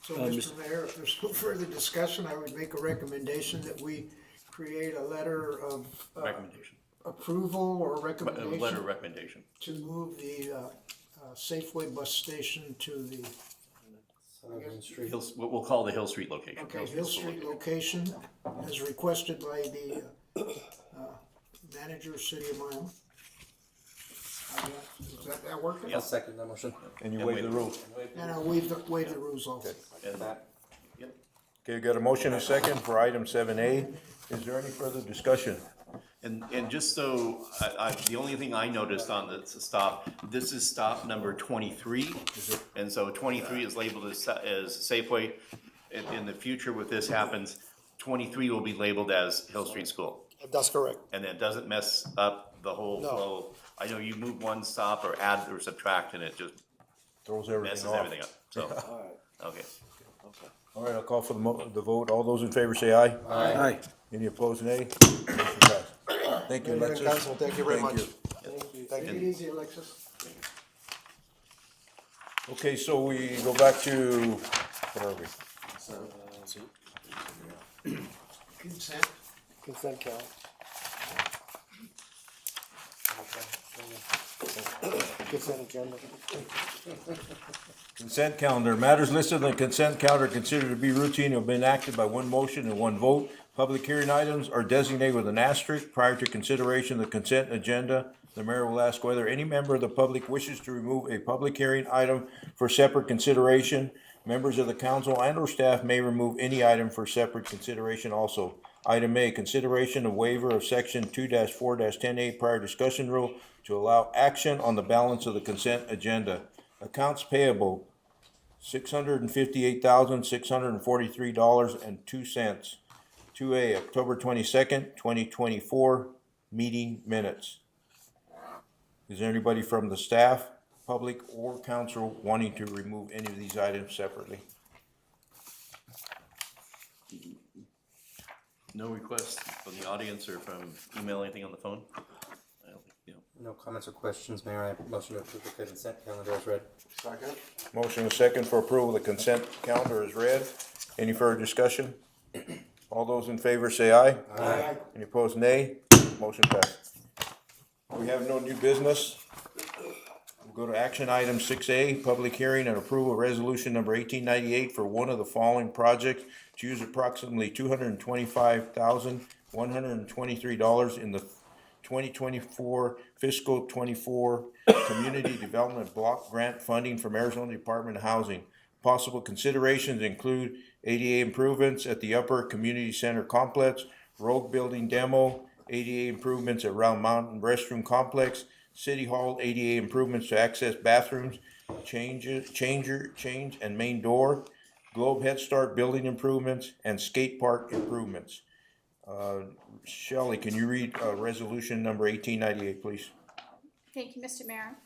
So, Mr. Mayor, if there's no further discussion, I would make a recommendation that we create a letter of Recommendation. approval or A recommendation. letter of recommendation. To move the Safeway bus station to the, We'll call the Hill Street location. okay, Hill Street location as requested by the manager, City of Miami. Does that work? Yes. Second that motion. And you waive the rules. And I'll waive the rules also. And yep. Okay, got a motion and a second for item 7A. Is there any further discussion? And just so, the only thing I noticed on the stop, this is stop number 23. And so 23 is labeled as Safeway. In the future, if this happens, 23 will be labeled as Hill Street School. That's correct. And it doesn't mess up the whole flow. I know you move one stop or add or subtract and it just Throws everything messes off. everything up, so, okay. All right, I'll call for the vote. All those in favor say aye. Aye. Any opposed, nay? Motion passed. Thank you, Mayor and Alexis. council, thank you very much. Take it easy, Alexis. Okay, so we go back to, where are we? Consent. Consent count. Consent agenda. Consent calendar. Matters listed on the consent calendar considered to be routine have been acted by one motion and one vote. Public hearing items are designated with an asterisk. Prior to consideration of the consent agenda, the mayor will ask whether any member of the public wishes to remove a public hearing item for separate consideration. Members of the council and or staff may remove any item for separate consideration also. Item A, consideration of waiver of section 2-4-10A prior discussion rule to allow action on the balance of the consent agenda. Accounts payable, $658,643.02. 2A, October 22nd, 2024, meeting minutes. Is there anybody from the staff, public, or council wanting to remove any of these items separately? No requests from the audience or from email, anything on the phone? I don't think, you know. No comments or questions, Mayor. I motion to approve the consent calendar as read. Second? Motion and second for approval of the consent calendar is read. Any further discussion? All those in favor say aye. Aye. Any opposed, nay. Motion passed. We have no new business. We'll go to action item 6A, public hearing and approval of resolution number 1898 for one of the following projects to use approximately $225,123 in the 2024 fiscal 24 Community Development Block Grant Funding from Arizona Department of Housing. Possible considerations include ADA improvements at the Upper Community Center Complex, road building demo, ADA improvements at Round Mountain Restroom Complex, City Hall ADA improvements to access bathrooms, change and main door, Globe Head Start building improvements, and skate park improvements. Shelley, can you read resolution number 1898, please? Thank you, Mr. Mayor.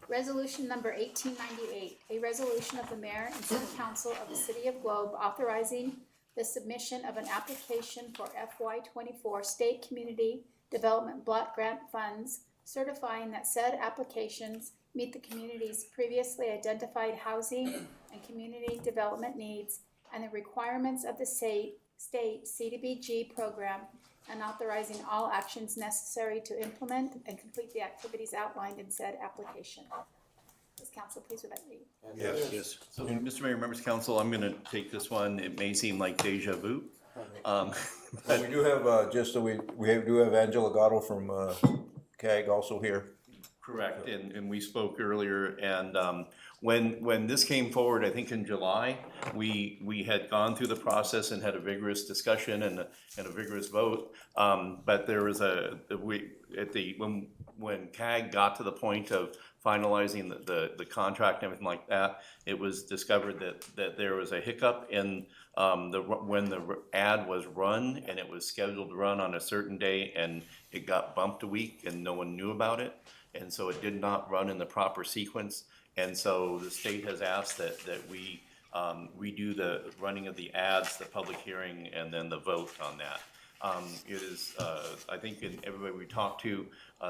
Resolution number 1898, a resolution of the mayor and city council of the city of Globe authorizing the submission of an application for FY24 State Community Development Block Grant Funds, certifying that said applications meet the community's previously identified housing and community development needs and the requirements of the state CDBG program, and authorizing all actions necessary to implement and complete the activities outlined in said application. Does council please would that read? Yes. So, Mr. Mayor, members of council, I'm gonna take this one. It may seem like deja vu. We do have, just so we do have Angela Gatto from CAG also here. Correct, and we spoke earlier, and when this came forward, I think in July, we had gone through the process and had a vigorous discussion and a vigorous vote. But there was when CAG got to the point of finalizing the contract and everything like that, it was discovered that there was a hiccup in when the ad was run, and it was scheduled to run on a certain day, and it got bumped a week and no one knew about it. And so it did not run in the proper sequence. And so the state has asked that we redo the running of the ads, the public hearing, and then the vote on that. It is, I think in everybody we talk to,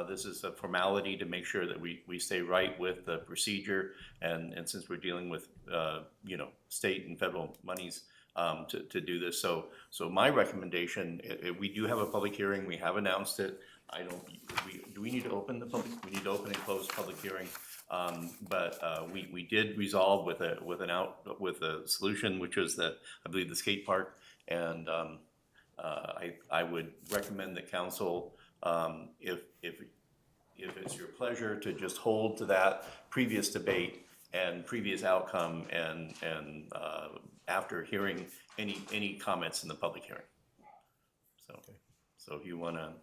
this is a formality to make sure that we stay right with the procedure. And since we're dealing with, state and federal monies, to do this. So my recommendation, we do have a public hearing. We have announced it. Do we need to open the public? We need to open and close public hearing. But we did resolve with a solution, which was I believe the skate park. And I would recommend the council, if it's your pleasure, to just hold to that previous debate and previous outcome, and after hearing any comments in the public hearing. So if you want to.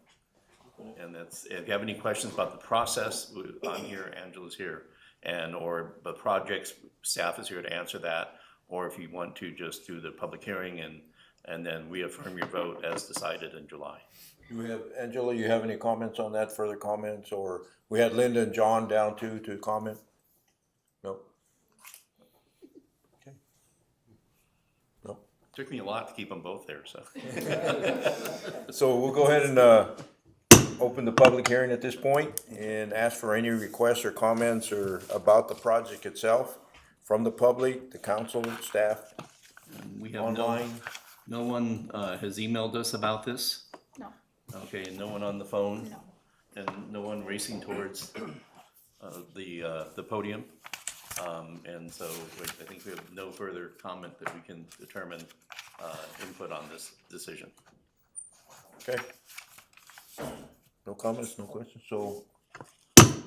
And if you have any questions about the process, I'm here, Angela's here, or the projects, staff is here to answer that. Or if you want to just do the public hearing and then reaffirm your vote as decided in July. Do we have, Angela, you have any comments on that, further comments, or we had Linda and John down too to comment? No? Okay. No? Took me a lot to keep them both there, so. So we'll go ahead and open the public hearing at this point and ask for any requests or comments or about the project itself from the public, the council, staff. We have online. No one has emailed us about this. No. Okay, and no one on the phone. No. And no one racing towards the podium. And so I think we have no further comment that we can determine input on this decision. Okay. No comments, no questions, so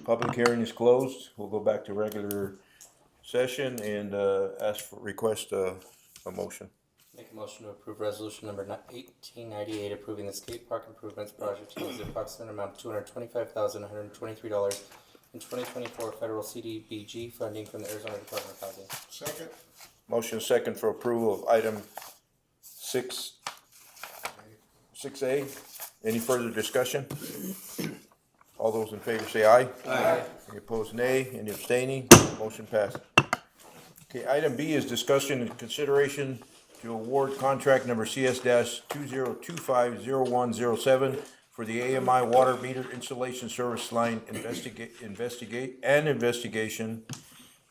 public hearing is closed. We'll go back to regular session and request a motion. Make a motion to approve resolution number 1898, approving the skate park improvements project to use the approximate amount of $225,123 and 2024 federal CDBG funding from the Arizona Department of Housing. Second. Motion second for approval of item 6A. Any further discussion? All those in favor say aye. Aye. Any opposed, nay. Any abstaining? Motion passed. Okay, item B is discussion and consideration to award contract number CS-20250107 for the AMI water meter installation service line investigation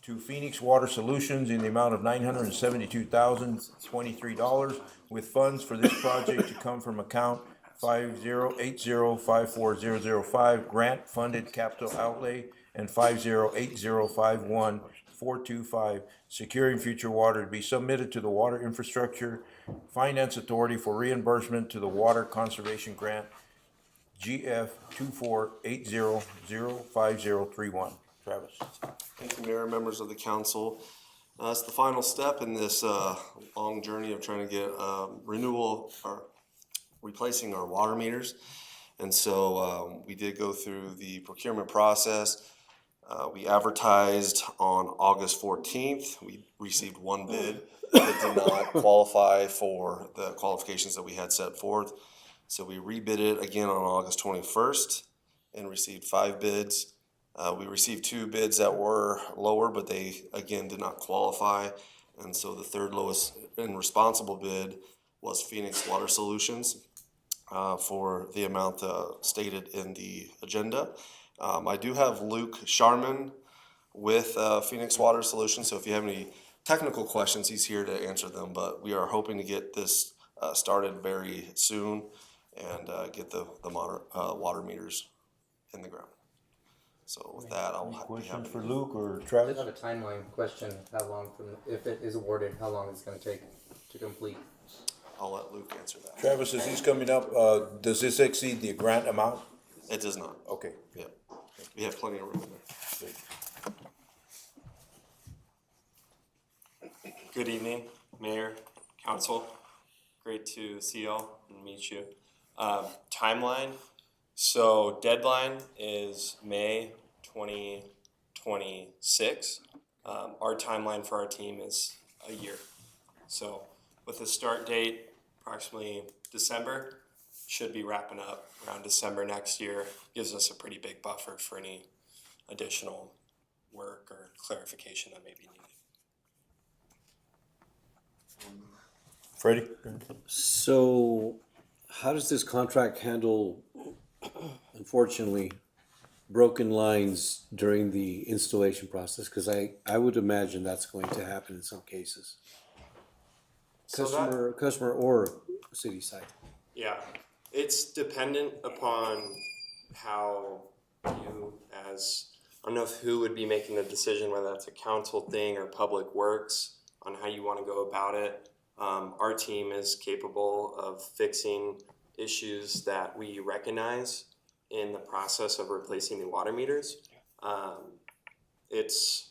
to Phoenix Water Solutions in the amount of $972,023 with funds for this project to come from account 5080540005 grant funded capital outlay and 508051-425 securing future water to be submitted to the Water Infrastructure Finance Authority for reimbursement to the Water Conservation Grant GF 24805031. Travis. Thank you, Mayor, members of the council. It's the final step in this long journey of trying to get renewal or replacing our water meters. And so we did go through the procurement process. We advertised on August 14th. We received one bid that did not qualify for the qualifications that we had set forth. So we rebid it again on August 21st and received 5 bids. We received 2 bids that were lower, but they again did not qualify. And so the third lowest and responsible bid was Phoenix Water Solutions for the amount stated in the agenda. I do have Luke Sharman with Phoenix Water Solutions, so if you have any technical questions, he's here to answer them. But we are hoping to get this started very soon and get the water meters in the ground. So with that, I'll be happy Questions to. for Luke or I Travis? have a timeline question, how long from, if it is awarded, how long it's gonna take to complete? I'll let Luke answer that. Travis, as he's coming up, does this exceed the grant amount? It does not. Okay. Yeah, we have plenty of room in there. Good evening, Mayor, Council. Great to see y'all and meet you. Timeline, so deadline is May 2026. Our timeline for our team is a year. So with the start date, approximately December, should be wrapping up around December next year. Gives us a pretty big buffer for any additional work or clarification that may be needed. Freddie? So, how does this contract handle, unfortunately, broken lines during the installation process? Because I would imagine that's going to happen in some cases. So Customer or city side. Yeah, it's dependent upon how you as, I don't know who would be making the decision, whether that's a council thing or public works, on how you want to go about it. Our team is capable of fixing issues that we recognize in the process of replacing the water meters. It's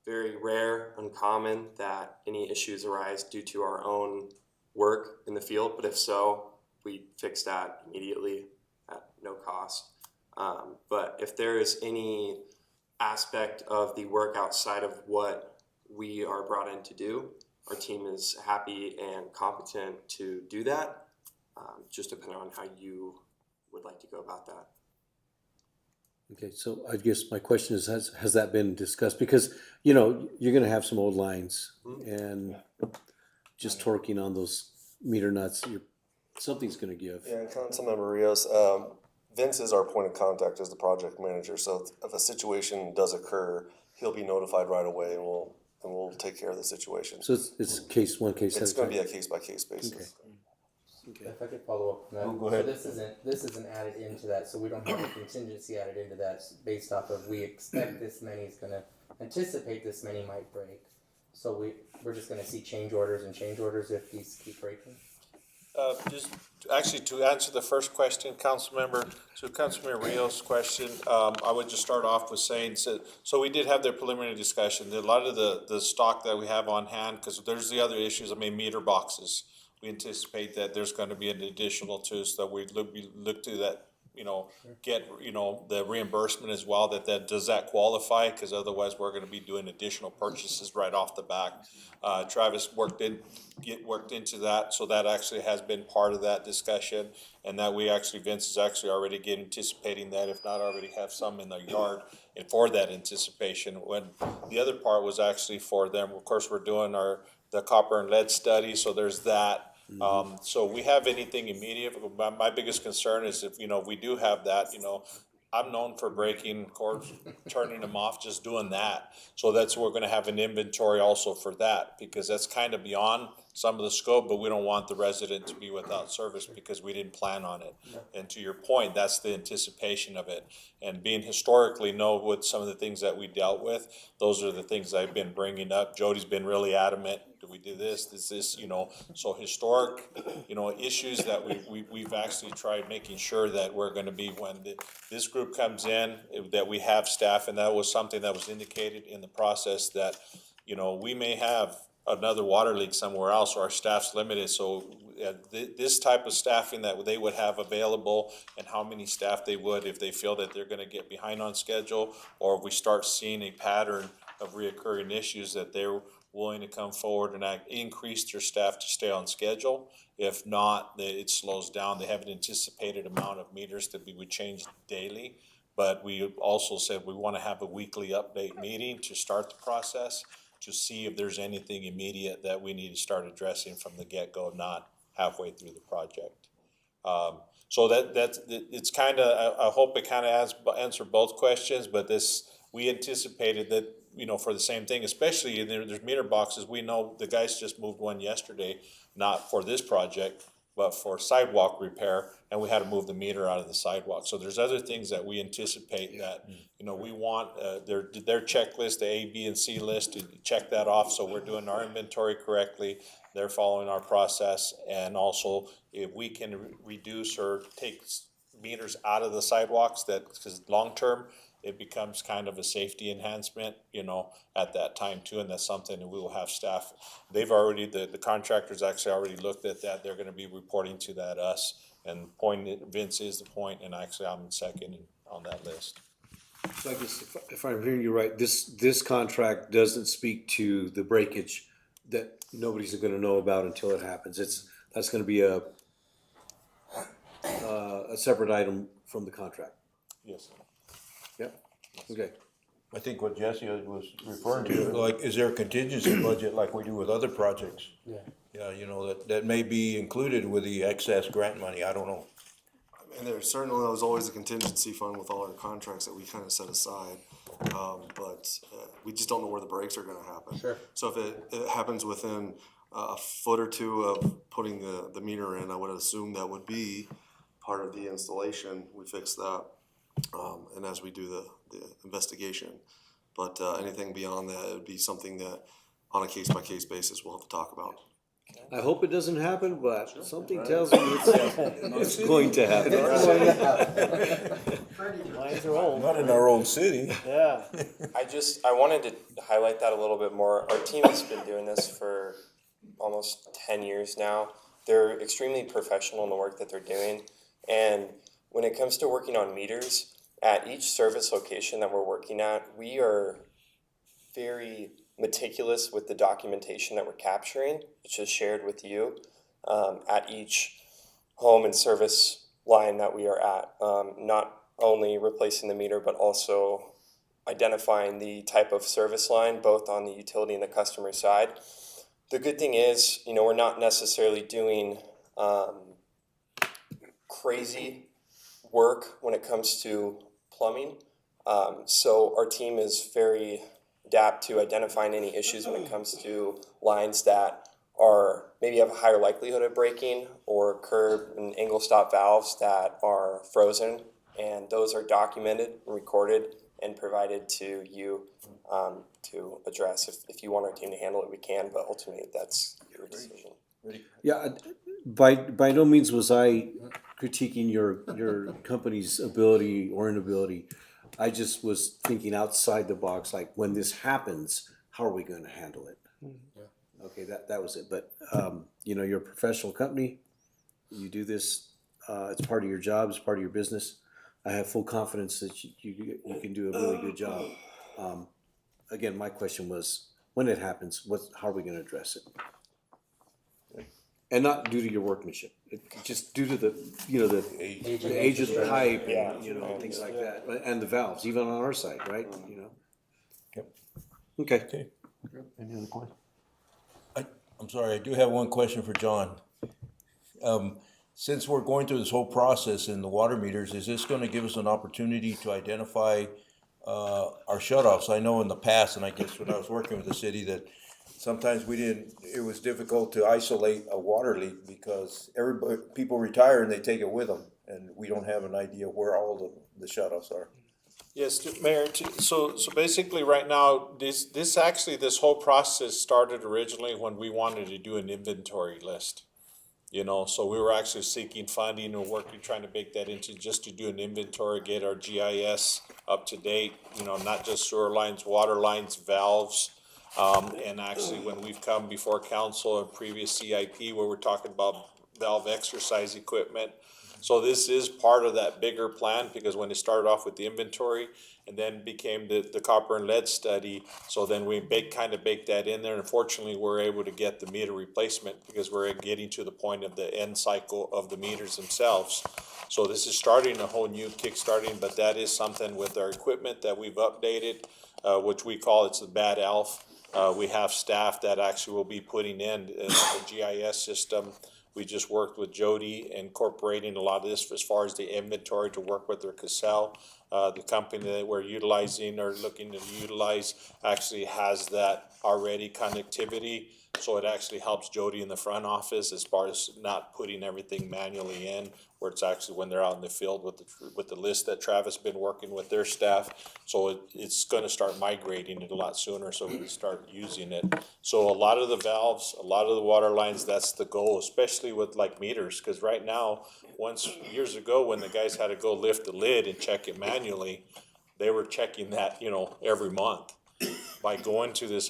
very rare, uncommon that any issues arise due to our own work in the field, but if so, we fix that immediately at no cost. But if there is any aspect of the work outside of what we are brought in to do, our team is happy and competent to do that, just depending on how you would like to go about that. Okay, so I guess my question is, has that been discussed? Because, you know, you're gonna have some old lines and just torquing on those meter nuts, something's gonna give. Yeah, and Councilmember Rios, Vince is our point of contact as the project manager, so if a situation does occur, he'll be notified right away and we'll take care of the situation. So it's one case at a time? It's gonna be a case-by-case basis. Okay. If I could follow up on that. Go ahead. So this isn't added into that, so we don't have a contingency added into that based off of we expect this many is gonna anticipate this many might break. So we're just gonna see change orders if these keep breaking. Just actually to answer the first question, Councilmember Rios' question, I would just start off with saying, so we did have the preliminary discussion. A lot of the stock that we have on hand, because there's the other issues, meter boxes. We anticipate that there's going to be an additional too, so we look to that get, the reimbursement as well, does that qualify? Cause otherwise we're gonna be doing additional purchases right off the back. Travis worked into that, so that actually has been part of that discussion. And that Vince is actually already anticipating that, if not already have some in their yard, and for that anticipation. When the other part was actually for them, of course, we're doing the copper and lead study, so there's that. So we have anything immediate. My biggest concern is if we do have that, I'm known for breaking cords, turning them off, just doing that. So we're gonna have an inventory also for that, because that's kind of beyond some of the scope, but we don't want the resident to be without service because we didn't plan on it. And to your point, that's the anticipation of it. And being historically know with some of the things that we dealt with, those are the things I've been bringing up. Jody's been really adamant. Do we do this? Does this, so historic, issues that we've actually tried making sure that we're gonna be, when this group comes in, that we have staff, and that was something that was indicated in the process that, we may have another water leak somewhere else, or our staff's limited, so this type of staffing that they would have available, and how many staff they would if they feel that they're gonna get behind on schedule, or if we start seeing a pattern of reoccurring issues, that they're willing to come forward and increase their staff to stay on schedule. If not, it slows down. They have an anticipated amount of meters that we would change daily, but we also said we wanna have a weekly update meeting to start the process, to see if there's anything immediate that we need to start addressing from the get-go, not halfway through the project. So it's kind of, I hope it kind of answer both questions, but we anticipated that, for the same thing, especially there's meter boxes. We know the guys just moved one yesterday, not for this project, but for sidewalk repair, and we had to move the meter out of the sidewalk. So there's other things that we anticipate that, we want, their checklist, the A, B, and C list, to check that off, so we're doing our inventory correctly, they're following our process, and also if we can reduce or take meters out of the sidewalks, because long-term, it becomes kind of a safety enhancement, at that time too, and that's something that we will have staff. They've already, the contractors actually already looked at that. They're gonna be reporting to that us, and Vince is the point, and actually I'm second on that list. So I guess if I'm hearing you right, this contract doesn't speak to the breakage that nobody's gonna know about until it happens. That's gonna be a separate item from the contract. Yes. Yep, okay. I think what Jesse was referring to, like, is there a contingency budget like we do with other projects? Yeah. Yeah, that may be included with the excess grant money, I don't know. And there certainly was always a contingency fund with all our contracts that we kind of set aside. But we just don't know where the breaks are gonna happen. Sure. So if it happens within a foot or two of putting the meter in, I would assume that would be part of the installation. We fix that. And as we do the investigation. But anything beyond that, it would be something that on a case-by-case basis we'll have to talk about. I hope it doesn't happen, but something tells me it's going to happen. Lines are old. Not in our own city. Yeah. I wanted to highlight that a little bit more. Our team has been doing this for almost 10 years now. They're extremely professional in the work that they're doing. And when it comes to working on meters, at each service location that we're working at, we are very meticulous with the documentation that we're capturing, which is shared with you at each home and service line that we are at. Not only replacing the meter, but also identifying the type of service line, both on the utility and the customer side. The good thing is, we're not necessarily doing crazy work when it comes to plumbing. So our team is very adept to identifying any issues when it comes to lines that are maybe have a higher likelihood of breaking, or curb and angle stop valves that are frozen, and those are documented, recorded, and provided to you to address. If you want our team to handle it, we can, but ultimately that's your decision. Yeah, by no means was I critiquing your company's ability or inability. I just was thinking outside the box, like, when this happens, how are we going to handle it? Yeah. Okay, that was it. But you're a professional company. You do this. It's part of your job. It's part of your business. I have full confidence that you can do a really good job. Again, my question was, when it happens, how are we gonna address it? And not due to your workmanship, just due to the age of the pipe and, things like that, and the valves, even on our side, right, Yep. Okay. Any other questions? I'm sorry, I do have one question for John. Since we're going through this whole process in the water meters, is this gonna give us an opportunity to identify our shut-offs? I know in the past, and I guess when I was working with the city, that sometimes it was difficult to isolate a water leak because people retire and they take it with them, and we don't have an idea where all the shut-offs are. Yes, Mayor, so basically right now, this whole process started originally when we wanted to do an inventory list. So we were actually seeking funding and working, trying to make that into just to do an inventory, get our GIS up to date, not just sewer lines, water lines, valves. And actually, when we've come before council in previous CIP, where we're talking about valve exercise equipment. So this is part of that bigger plan, because when it started off with the inventory and then became the copper and lead study, so then we kind of baked that in there. And unfortunately, we're able to get the meter replacement because we're getting to the point of the end cycle of the meters themselves. So this is starting a whole new kick-starting, but that is something with our equipment that we've updated, which we call it's the Bad Alf. We have staff that actually will be putting in the GIS system. We just worked with Jody, incorporating a lot of this as far as the inventory to work with their Cassell. The company that we're utilizing or looking to utilize actually has that already connectivity. So it actually helps Jody in the front office as far as not putting everything manually in, where it's actually when they're out in the field with the list that Travis been working with their staff. So it's going to start migrating it a lot sooner, so we can start using it. So a lot of the valves, a lot of the water lines, that's the goal, especially with like meters, because right now, years ago when the guys had to go lift the lid and check it manually, they were checking that every month. By going to these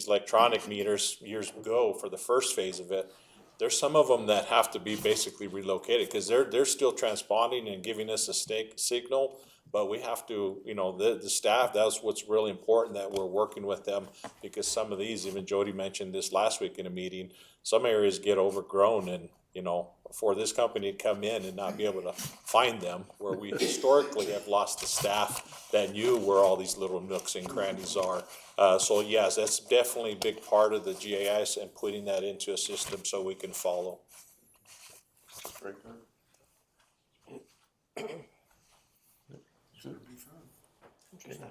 electronic meters years ago for the first phase of it, there's some of them that have to be basically relocated because they're still transponding and giving us a signal, but we have to, the staff, that's what's really important, that we're working with them, because some of these, even Jody mentioned this last week in a meeting, some areas get overgrown, and for this company to come in and not be able to find them, where we historically have lost the staff that knew where all these little nooks and crannies are. So yes, that's definitely a big part of the GIS and putting that into a system so we can follow. Very good. Mr.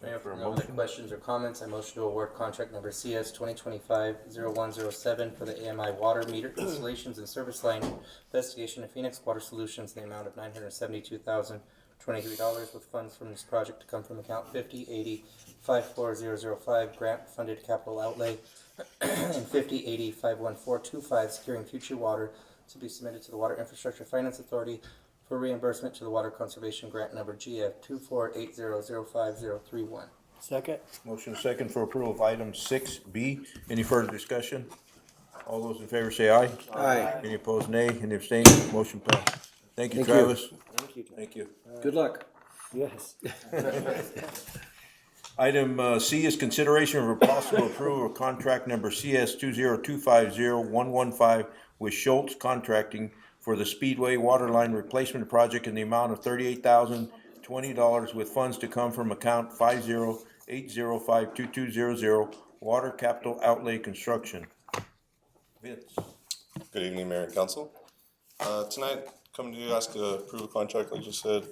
Mayor, if there are no other questions or comments, I motion to award contract number CS 2025-0107 for the AMI water meter installations and service line investigation of Phoenix Water Solutions in the amount of $972,023, with funds from this project to come from account 5080-54005 grant funded capital outlay and 5080-51425 securing future water to be submitted to the Water Infrastructure Finance Authority for reimbursement to the Water Conservation Grant Number GF 248005031. Second. Motion second for approval of item 6B. Any further discussion? All those in favor say aye. Aye. Any opposed, nay. Any abstained? Motion passed. Thank you, Thank you. Travis. Thank you. Thank you. Good luck. Yes. Item C is consideration of a possible approval of contract number CS 20250-115 with Schultz Contracting for the Speedway Waterline Replacement Project in the amount of $38,020, with funds to come from account 50805220 Water Capital Outlay Construction. Vince. Good evening, Mayor and Council. Tonight, coming to you, ask to approve a contract, like you said.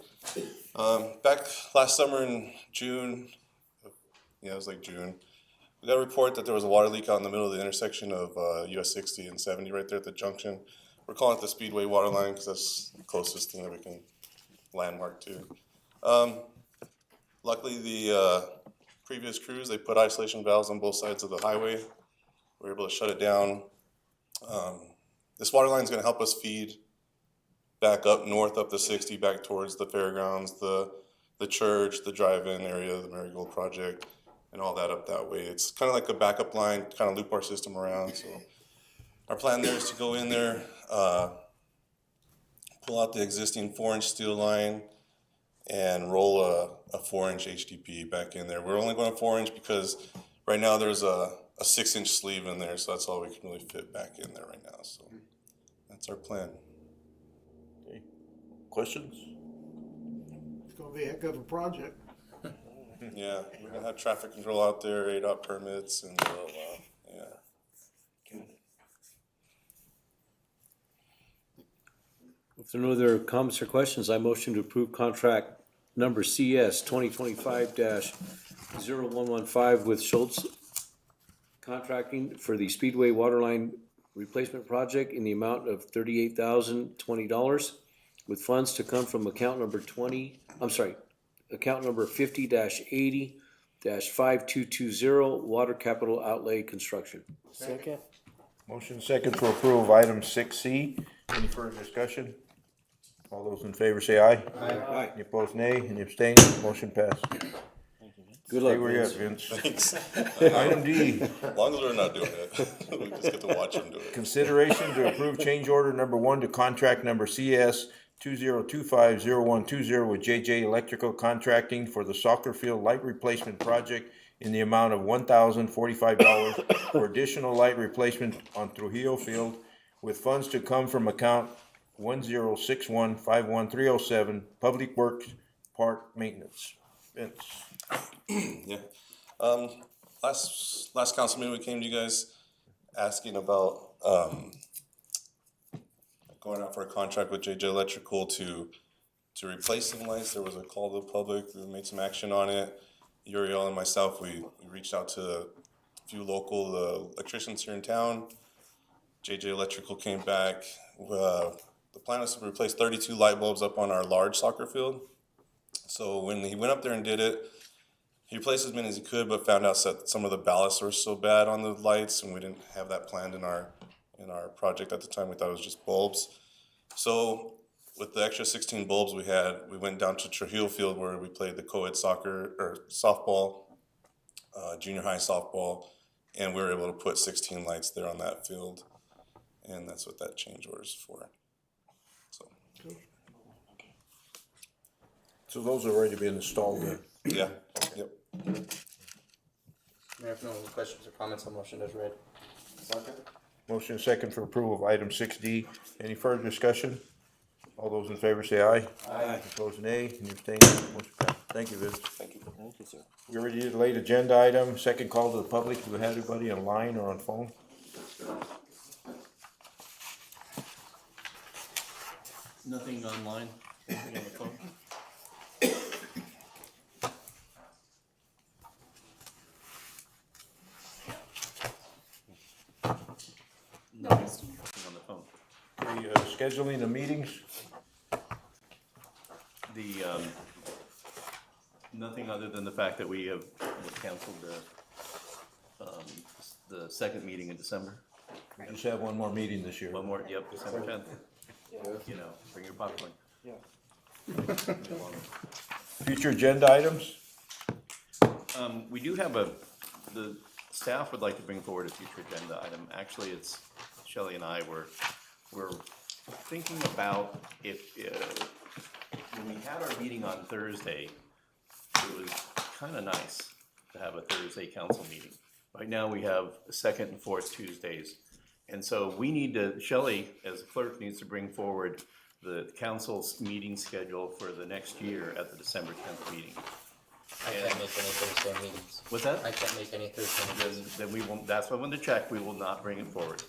Back last summer in June, it was like June, we got a report that there was a water leak out in the middle of the intersection of US 60 and 70 right there at the junction. We're calling it the Speedway water line because that's the closest thing that we can landmark to. Luckily, the previous crews, they put isolation valves on both sides of the highway. We were able to shut it down. This water line is going to help us feed back up north, up the 60, back towards the fairgrounds, the church, the drive-in area, the Marigold Project, and all that up that way. It's kind of like a backup line, kind of loop our system around. So our plan there is to go in there, pull out the existing 4-inch steel line, and roll a 4-inch HDPE back in there. We're only going 4-inch because right now there's a 6-inch sleeve in there, so that's all we can really fit back in there right now. So that's our plan. Okay. Questions? It's gonna be a heck of a project. Yeah, we're gonna have traffic control out there, ADOT permits, and yeah. If there are no other comments or questions, I motion to approve contract number CS 2025-0115 with Schultz Contracting for the Speedway Waterline Replacement Project in the amount of $38,020 with funds to come from account number 50-80-5220 Water Capital Outlay Construction. Second. Motion second for approval of item 6C. Any further discussion? All those in favor say aye. Aye. Any opposed, nay. Any abstain? Motion passed. Good luck, Stay where you're at, Vince. Vince. Thanks. Item D, As long as we're not doing it, we just get to watch them do it. consideration to approve change order number 1 to contract number CS 2025-0120 with JJ Electrical Contracting for the soccer field light replacement project in the amount of $1,045 for additional light replacement on Trujillo Field, with funds to come from account 1061-51307 Public Works Park Maintenance. Vince. Yeah. Last council meeting, we came to you guys asking about, going out for a contract with JJ Electrical to replace some lights. There was a call to the public, we made some action on it. Uriel and myself, we reached out to a few local electricians here in town. JJ Electrical came back. The plan is to replace 32 light bulbs up on our large soccer field. So when he went up there and did it, he replaced as many as he could, but found out that some of the ballasts were so bad on the lights, and we didn't have that planned in our project at the time. We thought it was just bulbs. So with the extra 16 bulbs we had, we went down to Trujillo Field where we played the co-ed soccer or softball, junior high softball, and we were able to put 16 lights there on that field, and that's what that change order is for. So those have already been installed then? Yeah, yep. Mayor, if no questions or comments on motion as read. Motion second for approval of item 6D. Any further discussion? All those in favor say aye. Aye. Opposed, nay. Any abstain? Motion passed. Thank you, Vince. Thank you. Thank you, sir. We already did late agenda item, second call to the public. Do we have anybody online or on phone? Nothing online, nothing on the phone? Nothing on the phone. The scheduling of meetings? Nothing other than the fact that we have canceled the second meeting in December. We just have one more meeting this year. One more, yep, December 10th. You know, bring your popcorn. Yeah. Future agenda items? We do have the staff would like to bring forward a future agenda item. Actually, it's Shelley and I were thinking about if, when we had our meeting on Thursday, it was kind of nice to have a Thursday council meeting. Right now, we have second and fourth Tuesdays. And so we need to, Shelley, as clerk, needs to bring forward the council's meeting schedule for the next year at the December 10th meeting. I can't make any Thursday meetings. What's that? I can't make any Thursday meetings. Then we won't, that's what I wanted to check, we will not bring it forward.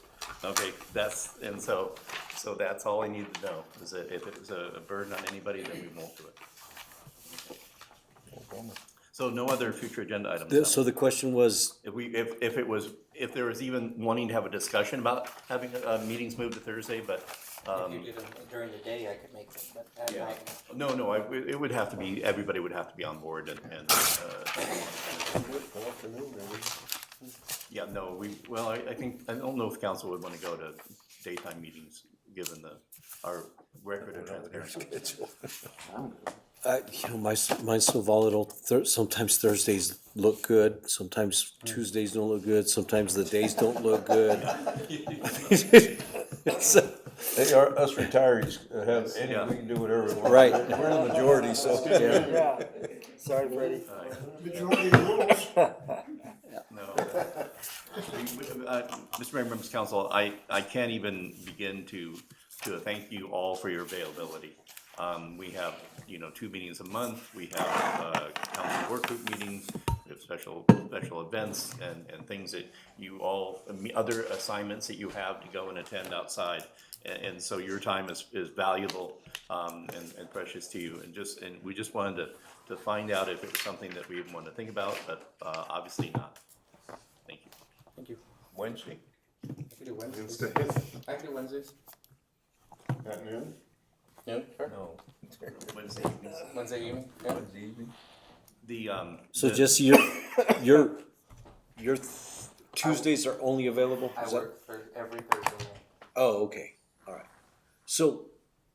Okay, so that's all I need to know, is that if it was a burden on anybody, then we won't do it. So no other future agenda items? So the question was, If there was even wanting to have a discussion about having meetings moved to Thursday, but. If you did them during the day, I could make them, but at Yeah, night. no, it would have to be, everybody would have to be on board and. Yeah, no, I think, I don't know if council would want to go to daytime meetings, given our record of transparency. mine's so volatile. Sometimes Thursdays look good, sometimes Tuesdays don't look good, sometimes the days don't look good. They are, us retirees have any, Yeah. we can do whatever we want. Right. We're the majority, so. Yeah. Sorry, Freddie. Majority rules. No. Mr. Mayor, members of council, I can't even begin to thank you all for your availability. We have, 2 meetings a month, we have, council work group meetings, we have special events and things that you all, other assignments that you have to go and attend outside. And so your time is valuable, and precious to you, and we just wanted to find out if it was something that we even wanted to think about, but, obviously not. Thank you. Thank you. Wednesday? I can do Wednesdays. I can do Wednesdays. At noon? Noon? Sure. No. Wednesday evenings. Wednesday evening? Yeah. Wednesday evening? The, So the- just your Tuesdays are only available? I Is that- work for every Thursday. Oh, okay, all right. So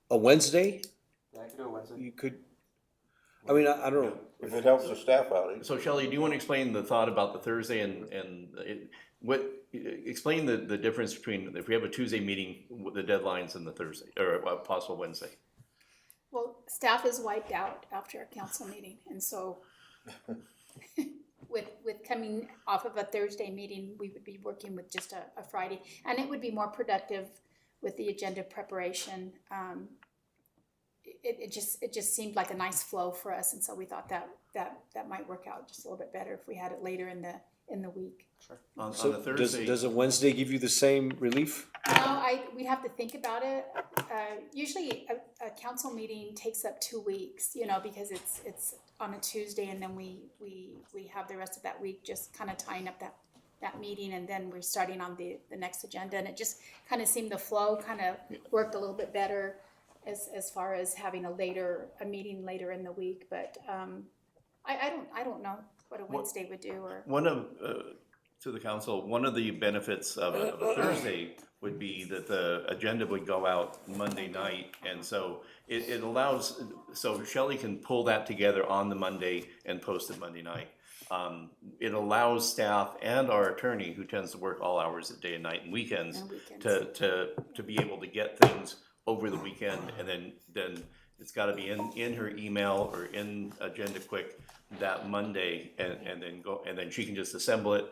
a Wednesday, Yeah, I can do a Wednesday. you could, I mean, I don't know. If it helps the staff out. So Shelley, do you want to explain the thought about the Thursday explain the difference between, if we have a Tuesday meeting, the deadlines and the Thursday, or a possible Wednesday? Well, staff is wiped out after a council meeting, and so with coming off of a Thursday meeting, we would be working with just a Friday, and it would be more productive with the agenda preparation. It just seemed like a nice flow for us, and so we thought that might work out just a little bit better if we had it later in the week. Sure. On So the Thursday. does a Wednesday give you the same relief? No, we'd have to think about it. Usually a council meeting takes up 2 weeks, because it's on a Tuesday, and then we have the rest of that week just kind of tying up that meeting, and then we're starting on the next agenda, and it just kind of seemed the flow kind of worked a little bit better as far as having a meeting later in the week, but I don't know what a Wednesday would do, or. One of, to the council, one of the benefits of a Thursday would be that the agenda would go out Monday night, and so it allows, so Shelley can pull that together on the Monday and post it Monday night. It allows staff and our attorney, who tends to work all hours of day and night and weekends, to be able to get things over the weekend, and then it's gotta be in her email or in Agenda Quick that Monday, and then she can just assemble it.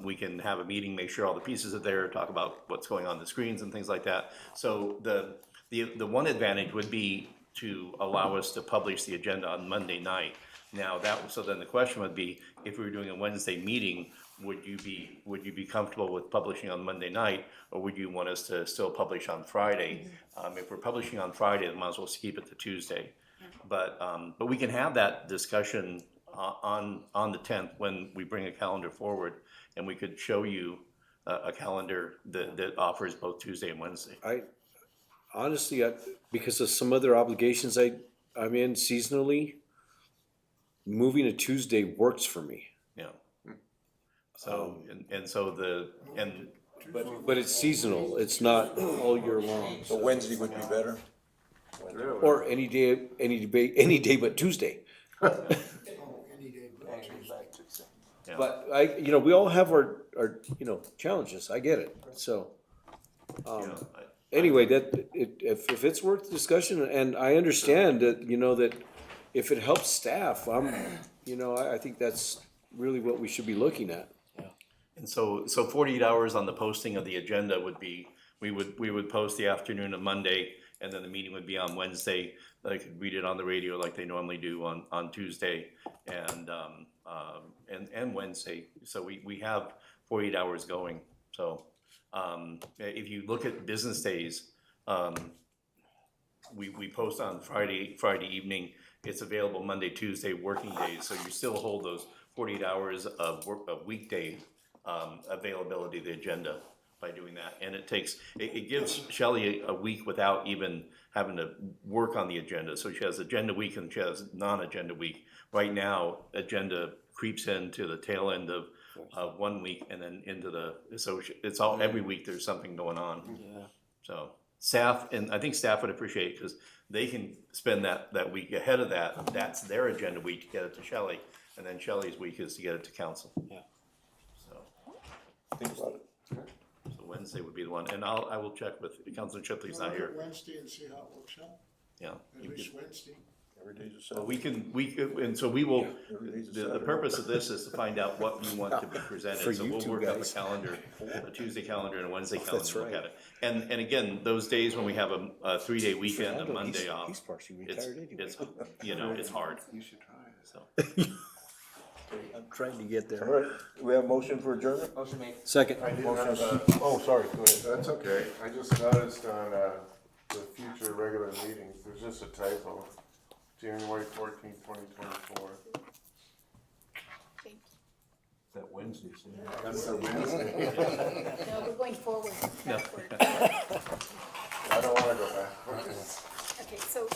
We can have a meeting, make sure all the pieces are there, talk about what's going on the screens and things like that. So the one advantage would be to allow us to publish the agenda on Monday night. Now so then the question would be, if we were doing a Wednesday meeting, would you be comfortable with publishing on Monday night, or would you want us to still publish on Friday? If we're publishing on Friday, then might as well keep it to Tuesday. But we can have that discussion on the 10th when we bring a calendar forward, and we could show you a calendar that offers both Tuesday and Wednesday. Honestly, because of some other obligations I'm in seasonally, moving to Tuesday works for me. Yeah. So, But it's seasonal, it's not all year long. So Wednesday would be better? Or any day but Tuesday. Yeah. But we all have our challenges, I get it, so. Anyway, if it's worth discussion, and I understand that, that if it helps staff, I think that's really what we should be looking at. And so 48 hours on the posting of the agenda would be, we would post the afternoon of Monday, and then the meeting would be on Wednesday. They could read it on the radio like they normally do on Tuesday and Wednesday. So we have 48 hours going. So if you look at business days, we post on Friday evening. It's available Monday, Tuesday, working days. So you still hold those 48 hours of weekday availability of the agenda by doing that. And it gives Shelley a week without even having to work on the agenda. So she has agenda week and she has non-agenda week. Right now, agenda creeps into the tail end of 1 week, and then into so it's all, every week there's something going on. Yeah. So staff, and I think staff would appreciate it, because they can spend that week ahead of that. That's their agenda week to get it to Shelley, and then Shelley's week is to get it to council. Yeah. So. Think about it. So Wednesday would be the one, and I will check with, Councilor Chipley's not here. Wednesday and see how it works out. Yeah. At least Wednesday. Every day's a So Saturday. we can, and so we will, Every day's a the Saturday. purpose of this is to find out what you want to be For presented. So you we'll two work up a guys. calendar, a Tuesday calendar and a Wednesday calendar, That's and look right. at it. And again, those days when we have a 3-day weekend, a Fernando, Monday he's off, partially it's, retired anyway. it's, you know, it's hard, You should try it. so. I'm trying to get All there. right, we have a motion for adjournment? Motion made. Second. I did Motion have is- Oh, sorry, go ahead. That's okay. I just noticed on, the future regular meetings, there's just a typo. January 14th, 2024. Thank That Wednesday. That's a Wednesday. you. No, we're going forward, backward. I don't wanna go back. Okay, so,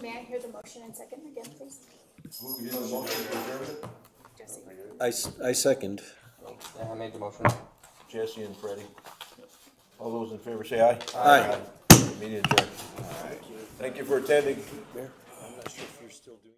may I hear the motion and second again, please? Who did the motion for adjournment? Jesse? I second. Yeah, I made the motion. Jesse and Freddie. All those in favor say aye. Aye. Meeting adjourned. Thank you for attending. I'm not sure if you're still doing.